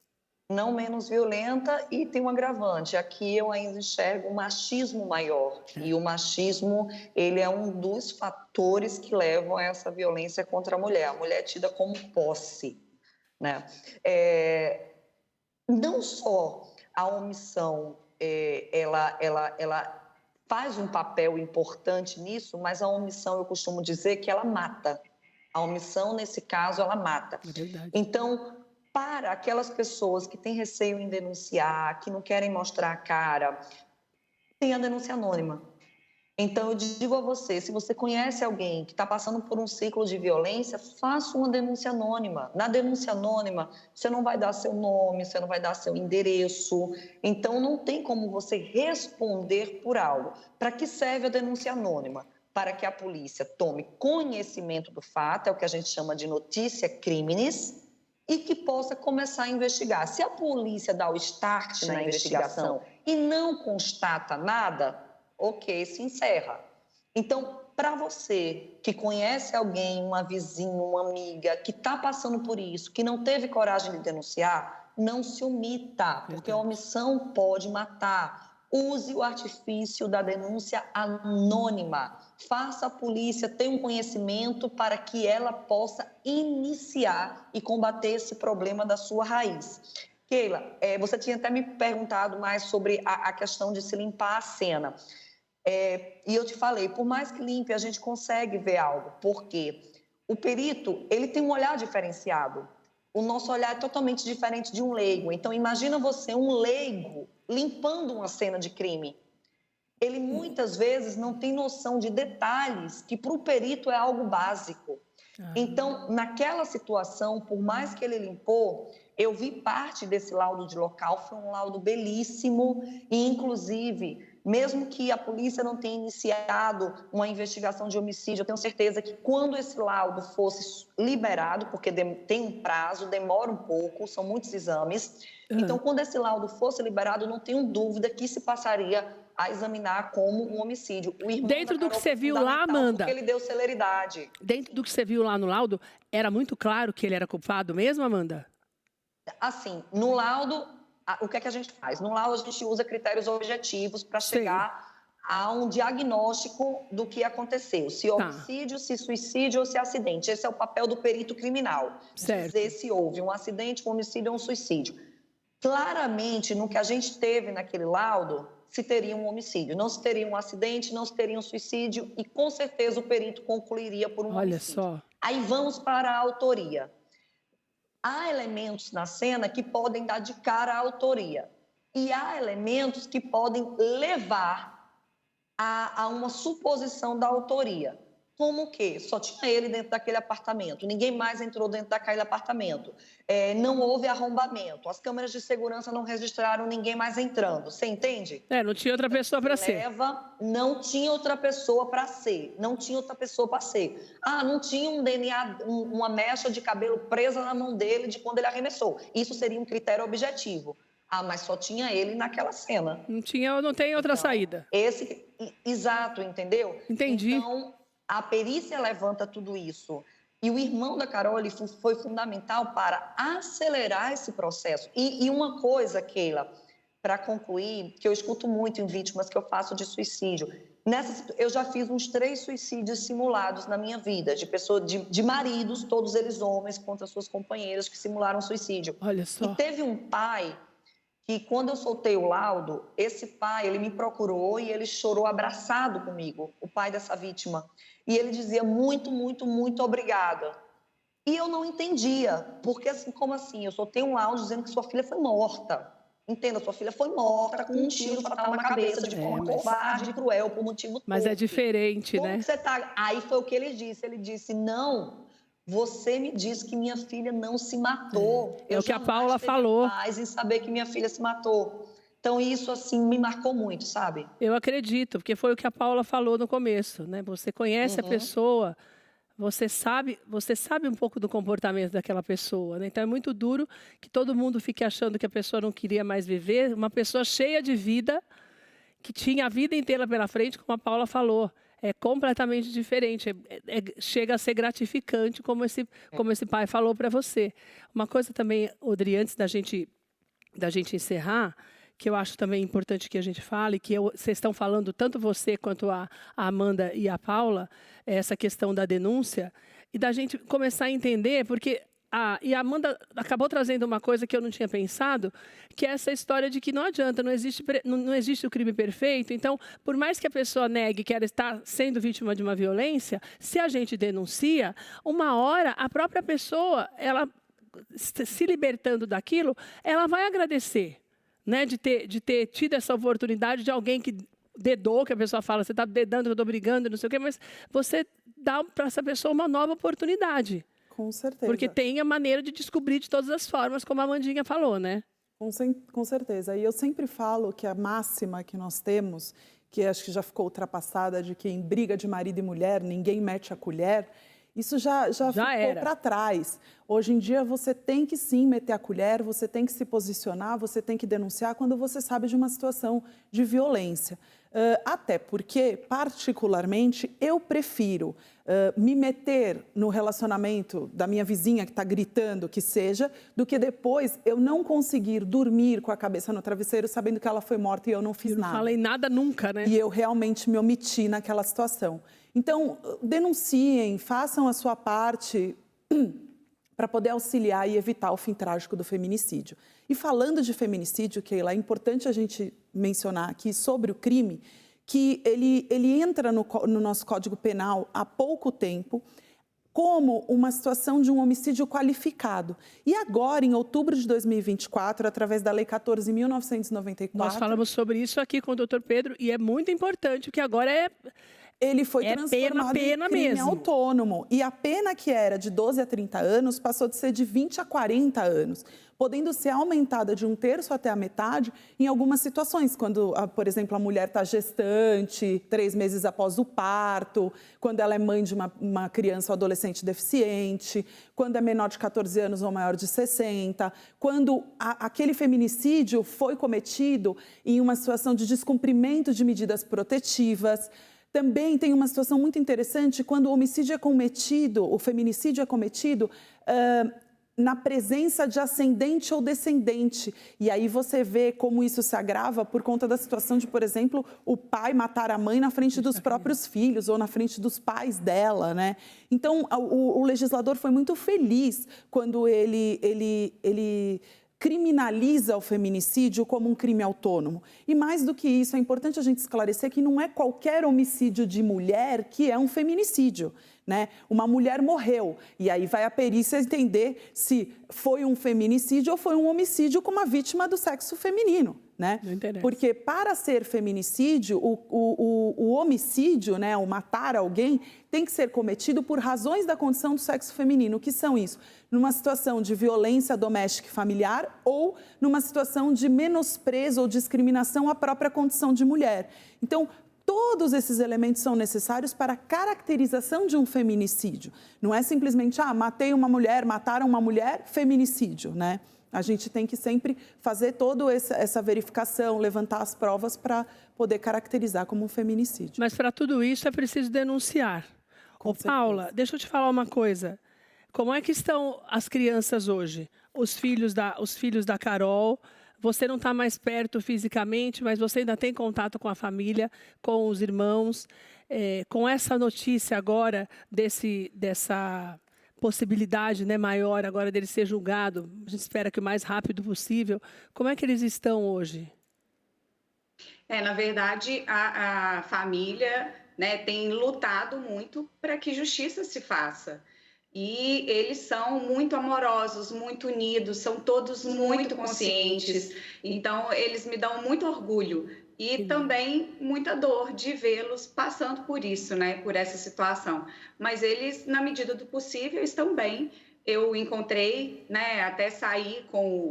Não menos violenta e tem um agravante. Aqui eu ainda enxergo um machismo maior. E o machismo, ele é um dos fatores que levam a essa violência contra a mulher. A mulher é tida como posse, né? não só a omissão, ela faz um papel importante nisso, mas a omissão, eu costumo dizer que ela mata. A omissão, nesse caso, ela mata. É verdade. Então, para aquelas pessoas que têm receio em denunciar, que não querem mostrar a cara, tem a denúncia anônima. Então, eu digo a você, se você conhece alguém que está passando por um ciclo de violência, faça uma denúncia anônima. Na denúncia anônima, você não vai dar seu nome, você não vai dar seu endereço. Então, não tem como você responder por algo. Para que serve a denúncia anônima? Para que a polícia tome conhecimento do fato, é o que a gente chama de notícia criminis, e que possa começar a investigar. Se a polícia dá o start na investigação e não constata nada, ok, se encerra. Então, para você que conhece alguém, uma vizinha, uma amiga, que está passando por isso, que não teve coragem de denunciar, não se omita, porque a omissão pode matar. Use o artifício da denúncia anônima. Faça a polícia ter um conhecimento para que ela possa iniciar e combater esse problema da sua raiz. Keila, você tinha até me perguntado mais sobre a questão de se limpar a cena. E eu te falei, por mais que limpe, a gente consegue ver algo, porque o perito, ele tem um olhar diferenciado. O nosso olhar é totalmente diferente de um leigo. Então, imagina você, um leigo, limpando uma cena de crime. Ele, muitas vezes, não tem noção de detalhes que, para o perito, é algo básico. Então, naquela situação, por mais que ele limpou, eu vi parte desse laudo de local, foi um laudo belíssimo e, inclusive, mesmo que a polícia não tenha iniciado uma investigação de homicídio, eu tenho certeza que quando esse laudo fosse liberado, porque tem um prazo, demora um pouco, são muitos exames, então quando esse laudo fosse liberado, não tenho dúvida que se passaria a examinar como um homicídio. O irmão Dentro do que você viu lá, Amanda, porque ele deu celeridade. Dentro do que você viu lá no laudo, era muito claro que ele era culpado mesmo, Amanda? Assim, no laudo, o que é que a gente faz? No laudo, a gente usa critérios objetivos para chegar a um diagnóstico do que aconteceu. Se homicídio, se suicídio ou se acidente. Esse é o papel do perito criminal. Certo. Dizer se houve um acidente, um homicídio ou um suicídio. Claramente, no que a gente teve naquele laudo, se teria um homicídio. Não se teria um acidente, não se teria um suicídio e, com certeza, o perito concluiria por um homicídio. Olha só. Aí vamos para a autoria. Há elementos na cena que podem dar de cara à autoria. E há elementos que podem levar a uma suposição da autoria. Como o quê? Só tinha ele dentro daquele apartamento. Ninguém mais entrou dentro daquele apartamento. Não houve arrombamento. As câmeras de segurança não registraram ninguém mais entrando. Você entende? Não tinha outra pessoa para ser. Não tinha outra pessoa para ser. Não tinha outra pessoa para ser. Não tinha um DNA, uma mecha de cabelo presa na mão dele de quando ele arremessou. Isso seria um critério objetivo. Mas só tinha ele naquela cena. Não tem outra saída. Exato, entendeu? Entendi. Então, a perícia levanta tudo isso. E o irmão da Carol foi fundamental para acelerar esse processo. E uma coisa, Keila, para concluir, que eu escuto muito em vítimas que eu faço de suicídio. Eu já fiz uns 3 suicídios simulados na minha vida, de maridos, todos eles homens, contra suas companheiras que simularam suicídio. Olha só. E teve um pai que, quando eu soltei o laudo, esse pai, ele me procurou e ele chorou abraçado comigo, o pai dessa vítima. E ele dizia muito, muito, muito obrigada. E eu não entendia, porque assim, como assim? Eu soltei um laudo dizendo que sua filha foi morta. Entenda, sua filha foi morta com um tiro fatal na cabeça, de forma covarde e cruel, por motivo Mas todo. é diferente, Como né? você tá... Aí foi o que ele disse, não... Você me disse que minha filha não se matou. É o que a Paula falou. Paz em saber que minha filha se matou. Então, isso, assim, me marcou muito, sabe? Eu acredito, porque foi o que a Paula falou no começo, né? Você conhece a pessoa, você sabe um pouco do comportamento daquela pessoa, né? Então, é muito duro que todo mundo fique achando que a pessoa não queria mais viver. Uma pessoa cheia de vida, que tinha a vida inteira pela frente, como a Paula falou. É completamente diferente, chega a ser gratificante, como esse pai falou para você. Uma coisa também, Odri, antes da gente encerrar, que eu acho também importante que a gente fale, que vocês estão falando, tanto você quanto a Amanda e a Paula, essa questão da denúncia, e da gente começar a entender, porque e a Amanda acabou trazendo uma coisa que eu não tinha pensado, que é essa história de que não adianta, não existe o crime perfeito. Então, por mais que a pessoa negue que ela está sendo vítima de uma violência, se a gente denuncia, uma hora a própria pessoa, ela se libertando daquilo, ela vai agradecer, né, de ter tido essa oportunidade de alguém que dedou, que a pessoa fala, você está dedando, eu estou brigando, não sei o quê, mas você dá para essa pessoa uma nova oportunidade. Com certeza. Porque tem a maneira de descobrir de todas as formas, como a Amandinha falou, né? Com certeza. E eu sempre falo que a máxima que nós temos, que acho que já ficou ultrapassada, de que em briga de marido e mulher, ninguém mete a colher, isso já ficou para trás. Hoje em dia, você tem que sim meter a colher, você tem que se posicionar, você tem que denunciar quando você sabe de uma situação de violência. Até porque, particularmente, eu prefiro me meter no relacionamento da minha vizinha que está gritando, que seja, do que depois eu não conseguir dormir com a cabeça no travesseiro sabendo que ela foi morta e eu não fiz nada. Não falei nada nunca, né? E eu realmente me omiti naquela situação. Então, denunciem, façam a sua parte para poder auxiliar e evitar o fim trágico do feminicídio. E falando de feminicídio, Keila, é importante a gente mencionar aqui sobre o crime, que ele entra no nosso Código Penal há pouco tempo como uma situação de um homicídio qualificado. E agora, em outubro de 2024, através da Lei 14.994... Nós falamos sobre isso aqui com o Dr. Pedro e é muito importante, porque agora ele foi transformado em crime mesmo. autônomo. E a pena que era de 12 a 30 anos passou de ser de 20 a 40 anos, podendo ser aumentada de 1/3 até a metade em algumas situações, quando, por exemplo, a mulher está gestante, 3 meses após o parto, quando ela é mãe de uma criança ou adolescente deficiente, quando é menor de 14 anos ou maior de 60, quando aquele feminicídio foi cometido em uma situação de descumprimento de medidas protetivas. Também tem uma situação muito interessante quando o homicídio é cometido, o feminicídio é cometido na presença de ascendente ou descendente. E aí você vê como isso se agrava por conta da situação de, por exemplo, o pai matar a mãe na frente dos próprios filhos ou na frente dos pais dela, né? Então, o legislador foi muito feliz quando ele criminaliza o feminicídio como um crime autônomo. E mais do que isso, é importante a gente esclarecer que não é qualquer homicídio de mulher que é um feminicídio, né? Uma mulher morreu e aí vai a perícia entender se foi um feminicídio ou foi um homicídio com uma vítima do sexo feminino, né? Não interessa. Porque para ser feminicídio, o homicídio, né, o matar alguém, tem que ser cometido por razões da condição do sexo feminino. O que são isso? Numa situação de violência doméstica e familiar ou numa situação de menosprezo ou discriminação à própria condição de mulher. Então, todos esses elementos são necessários para a caracterização de um feminicídio. Não é simplesmente, matei uma mulher, mataram uma mulher, feminicídio, né? A gente tem que sempre fazer toda essa verificação, levantar as provas para poder caracterizar como um feminicídio. Mas para tudo isso é preciso denunciar. Ô, Paula, deixa eu te falar uma coisa. Como é que estão as crianças hoje? Os filhos da Carol? Você não está mais perto fisicamente, mas você ainda tem contato com a família, com os irmãos. Com essa notícia agora dessa possibilidade, né, maior agora dele ser julgado, a gente espera que o mais rápido possível. Como é que eles estão hoje? Na verdade, a família, né, tem lutado muito para que justiça se faça. E eles são muito amorosos, muito unidos, são todos muito conscientes. Então, eles me dão muito orgulho e também muita dor de vê-los passando por isso, né, por essa situação. Mas eles, na medida do possível, estão bem. Eu encontrei, né, até saí com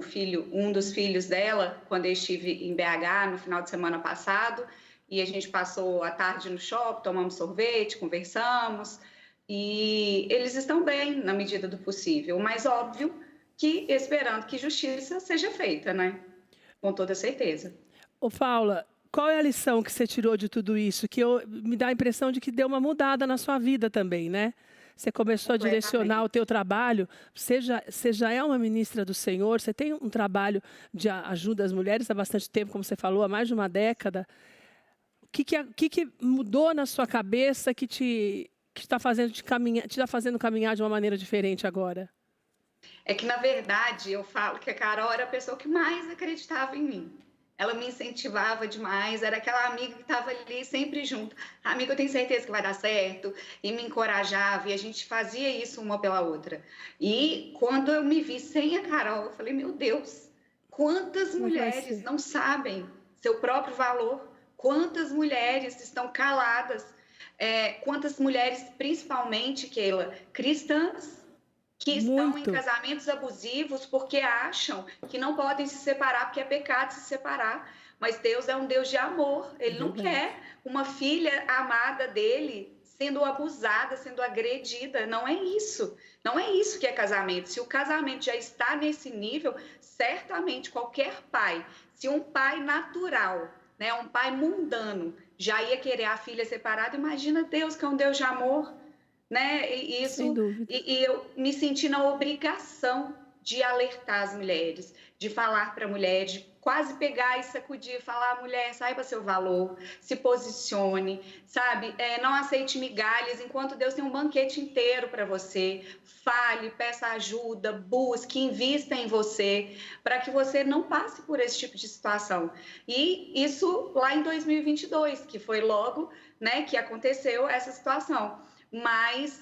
um dos filhos dela, quando eu estive em BH no final de semana passado, e a gente passou a tarde no shopping, tomamos sorvete, conversamos. E eles estão bem na medida do possível, mas óbvio que esperando que justiça seja feita, né? Com toda certeza. Ô, Paula, qual é a lição que você tirou de tudo isso? Que me dá a impressão de que deu uma mudada na sua vida também, né? Você começou a direcionar o teu trabalho, você já é uma ministra do Senhor, você tem um trabalho de ajuda às mulheres há bastante tempo, como você falou, há mais de uma década. O que mudou na sua cabeça que está fazendo caminhar de uma maneira diferente agora? É que, na verdade, eu falo que a Carol era a pessoa que mais acreditava em mim. Ela me incentivava demais, era aquela amiga que estava ali sempre junto. Amiga, eu tenho certeza que vai dar certo, e me encorajava, e a gente fazia isso uma pela outra. E quando eu me vi sem a Carol, eu falei, meu Deus, quantas mulheres não sabem seu próprio valor? Quantas mulheres estão caladas? Quantas mulheres, principalmente, Keila, cristãs, que estão em casamentos abusivos porque acham que não podem se separar, porque é pecado se separar. Mas Deus é um Deus de amor. Ele não quer uma filha amada dele sendo abusada, sendo agredida. Não é isso. Não é isso que é casamento. Se o casamento já está nesse nível, certamente qualquer pai, se um pai natural, né, um pai mundano, já ia querer a filha separada, imagina Deus, que é um Deus de amor. Né? E eu me senti na obrigação de alertar as mulheres, de falar para a mulher, de quase pegar e sacudir, falar, mulher, saiba seu valor, se posicione, sabe? Não aceite migalhas, enquanto Deus tem um banquete inteiro para você. Fale, peça ajuda, busque, invista em você, para que você não passe por esse tipo de situação. E isso lá em 2022, que foi logo, né, que aconteceu essa situação. Mas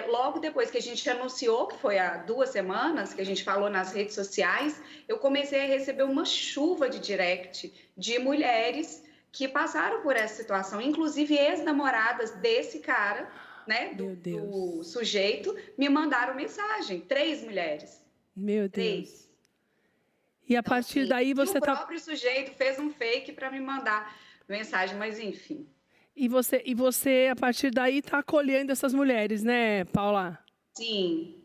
logo depois que a gente anunciou, que foi há 2 semanas, que a gente falou nas redes sociais, eu comecei a receber uma chuva de direct de mulheres que passaram por essa situação, inclusive ex-namoradas desse cara, né, do sujeito, me mandaram mensagem, 3 mulheres. Meu Deus. 3. E a partir daí você o próprio sujeito fez um fake para me mandar mensagem, mas enfim. E você, a partir daí, está acolhendo essas mulheres, né, Paula? Sim.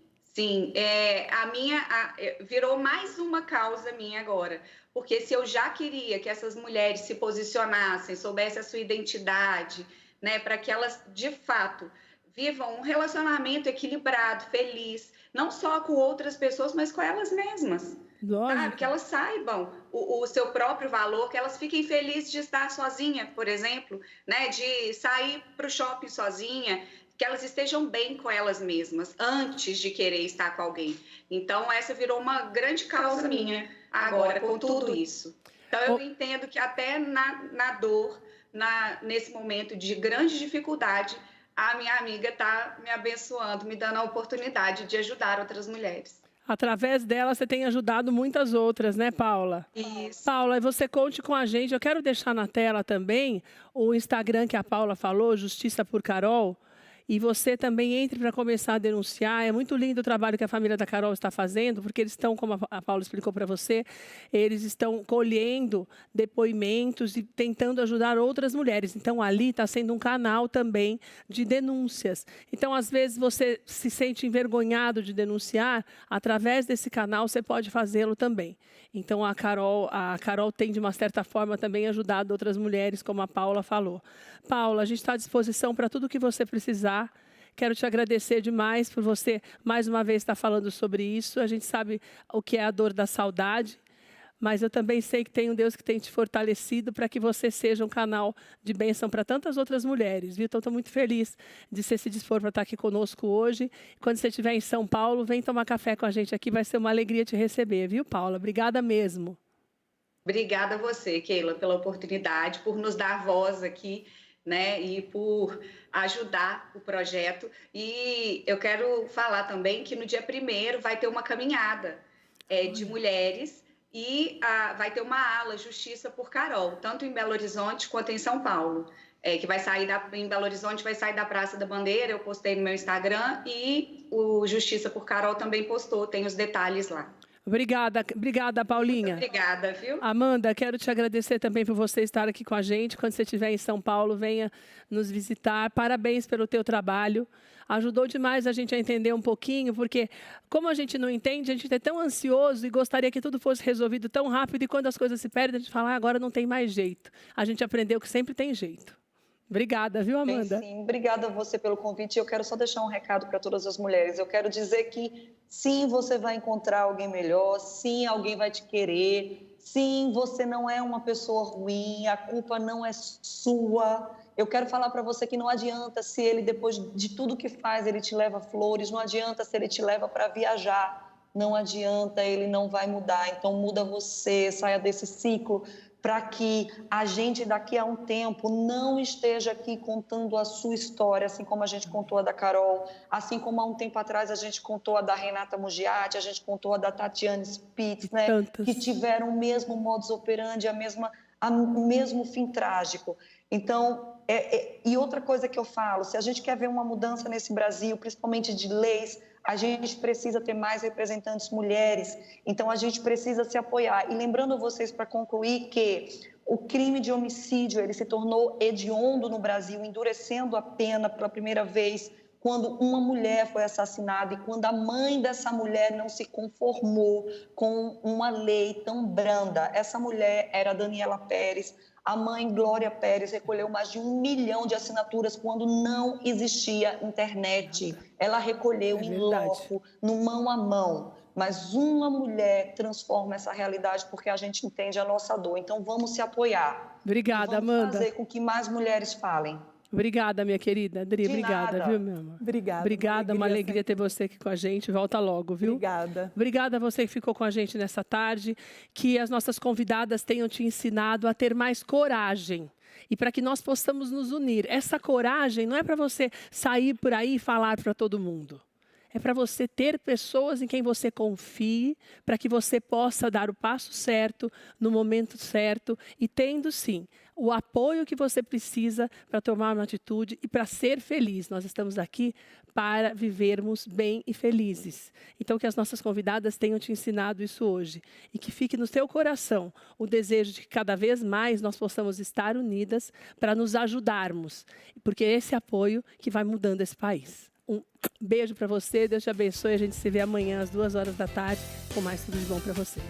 Virou mais uma causa minha agora. Porque se eu já queria que essas mulheres se posicionassem, soubessem a sua identidade, né, para que elas, de fato, vivam um relacionamento equilibrado, feliz, não só com outras pessoas, mas com elas mesmas. Sabe? Que elas saibam o seu próprio valor, que elas fiquem felizes de estar sozinha, por exemplo, né? De sair para o shopping sozinha, que elas estejam bem com elas mesmas, antes de querer estar com alguém. Então, essa virou uma grande causa minha agora, com tudo isso. Então, eu entendo que até na dor, nesse momento de grande dificuldade, a minha amiga está me abençoando, me dando a oportunidade de ajudar outras mulheres. Através dela, você tem ajudado muitas outras, né, Paula? Isso. Paula, você conte com a gente. Eu quero deixar na tela também o Instagram que a Paula falou, Justiça por Carol. E você também entre para começar a denunciar. É muito lindo o trabalho que a família da Carol está fazendo, porque eles estão, como a Paula explicou para você, eles estão colhendo depoimentos e tentando ajudar outras mulheres. Então, ali está sendo um canal também de denúncias. Então, às vezes, você se sente envergonhado de denunciar, através desse canal você pode fazê-lo também. Então, a Carol tem, de uma certa forma, também ajudado outras mulheres, como a Paula falou. Paula, a gente está à disposição para tudo o que você precisar. Quero te agradecer demais por você, mais uma vez, estar falando sobre isso. A gente sabe o que é a dor da saudade, mas eu também sei que tem um Deus que tem te fortalecido para que você seja um canal de bênção para tantas outras mulheres, viu? Então, estou muito feliz de você se dispor para estar aqui conosco hoje. Quando você estiver em São Paulo, vem tomar café com a gente aqui, vai ser uma alegria te receber, viu, Paula? Obrigada mesmo. Obrigada a você, Keila, pela oportunidade, por nos dar voz aqui, né, e por ajudar o projeto. E eu quero falar também que no dia 1º vai ter uma caminhada de mulheres e vai ter uma ala Justiça por Carol, tanto em Belo Horizonte quanto em São Paulo, que vai sair em Belo Horizonte, vai sair da Praça da Bandeira, eu postei no meu Instagram, e o Justiça por Carol também postou, tem os detalhes lá. Obrigada, Paulinha. Muito obrigada, viu? Amanda, quero te agradecer também por você estar aqui com a gente. Quando você estiver em São Paulo, venha nos visitar. Parabéns pelo teu trabalho. Ajudou demais a gente a entender um pouquinho, porque como a gente não entende, a gente é tão ansioso e gostaria que tudo fosse resolvido tão rápido, e quando as coisas se perdem, a gente fala, agora não tem mais jeito. A gente aprendeu que sempre tem jeito. Obrigada, viu, Amanda? Sim, obrigada a você pelo convite. Eu quero só deixar um recado para todas as mulheres. Eu quero dizer que, sim, você vai encontrar alguém melhor, sim, alguém vai te querer, sim, você não é uma pessoa ruim, a culpa não é sua. Eu quero falar para você que não adianta se ele, depois de tudo que faz, ele te leva flores, não adianta se ele te leva para viajar. não adianta, ele não vai mudar. Então muda você, saia desse ciclo, para que a gente daqui a um tempo não esteja aqui contando a sua história, assim como a gente contou a da Carol, assim como há um tempo atrás a gente contou a da Renata Mugiati, a gente contou a da Tatiane Spitz, né? Que tiveram o mesmo modus operandi, o mesmo fim trágico. Então, e outra coisa que eu falo, se a gente quer ver uma mudança nesse Brasil, principalmente de leis, a gente precisa ter mais representantes mulheres, então a gente precisa se apoiar. E lembrando vocês, para concluir, que o crime de homicídio ele se tornou hediondo no Brasil, endurecendo a pena pela primeira vez quando uma mulher foi assassinada e quando a mãe dessa mulher não se conformou com uma lei tão branda. Essa mulher era a Daniela Pérez. A mãe Glória Pérez recolheu mais de 1 milhão de assinaturas quando não existia internet. Ela recolheu em loco, no mão a mão. Mas uma mulher transforma essa realidade porque a gente entende a nossa dor. Então vamos se apoiar. Obrigada, vamos Amanda. Fazer com que mais mulheres falem. Obrigada, minha querida Adri. Obrigada, viu, meu amor? Obrigada. Uma alegria ter você aqui com a gente. Volta logo, viu? Obrigada. Obrigada a você que ficou com a gente nessa tarde. Que as nossas convidadas tenham te ensinado a ter mais coragem. E para que nós possamos nos unir. Essa coragem não é para você sair por aí e falar para todo mundo. É para você ter pessoas em quem você confie, para que você possa dar o passo certo, no momento certo, e tendo, sim, o apoio que você precisa para tomar uma atitude e para ser feliz. Nós estamos aqui para vivermos bem e felizes. Então, que as nossas convidadas tenham te ensinado isso hoje. E que fique no seu coração o desejo de que cada vez mais nós possamos estar unidas para nos ajudarmos. Porque é esse apoio que vai mudando esse país. Um beijo para você, Deus te abençoe. A gente se vê amanhã às 2 horas da tarde com mais tudo de bom para você.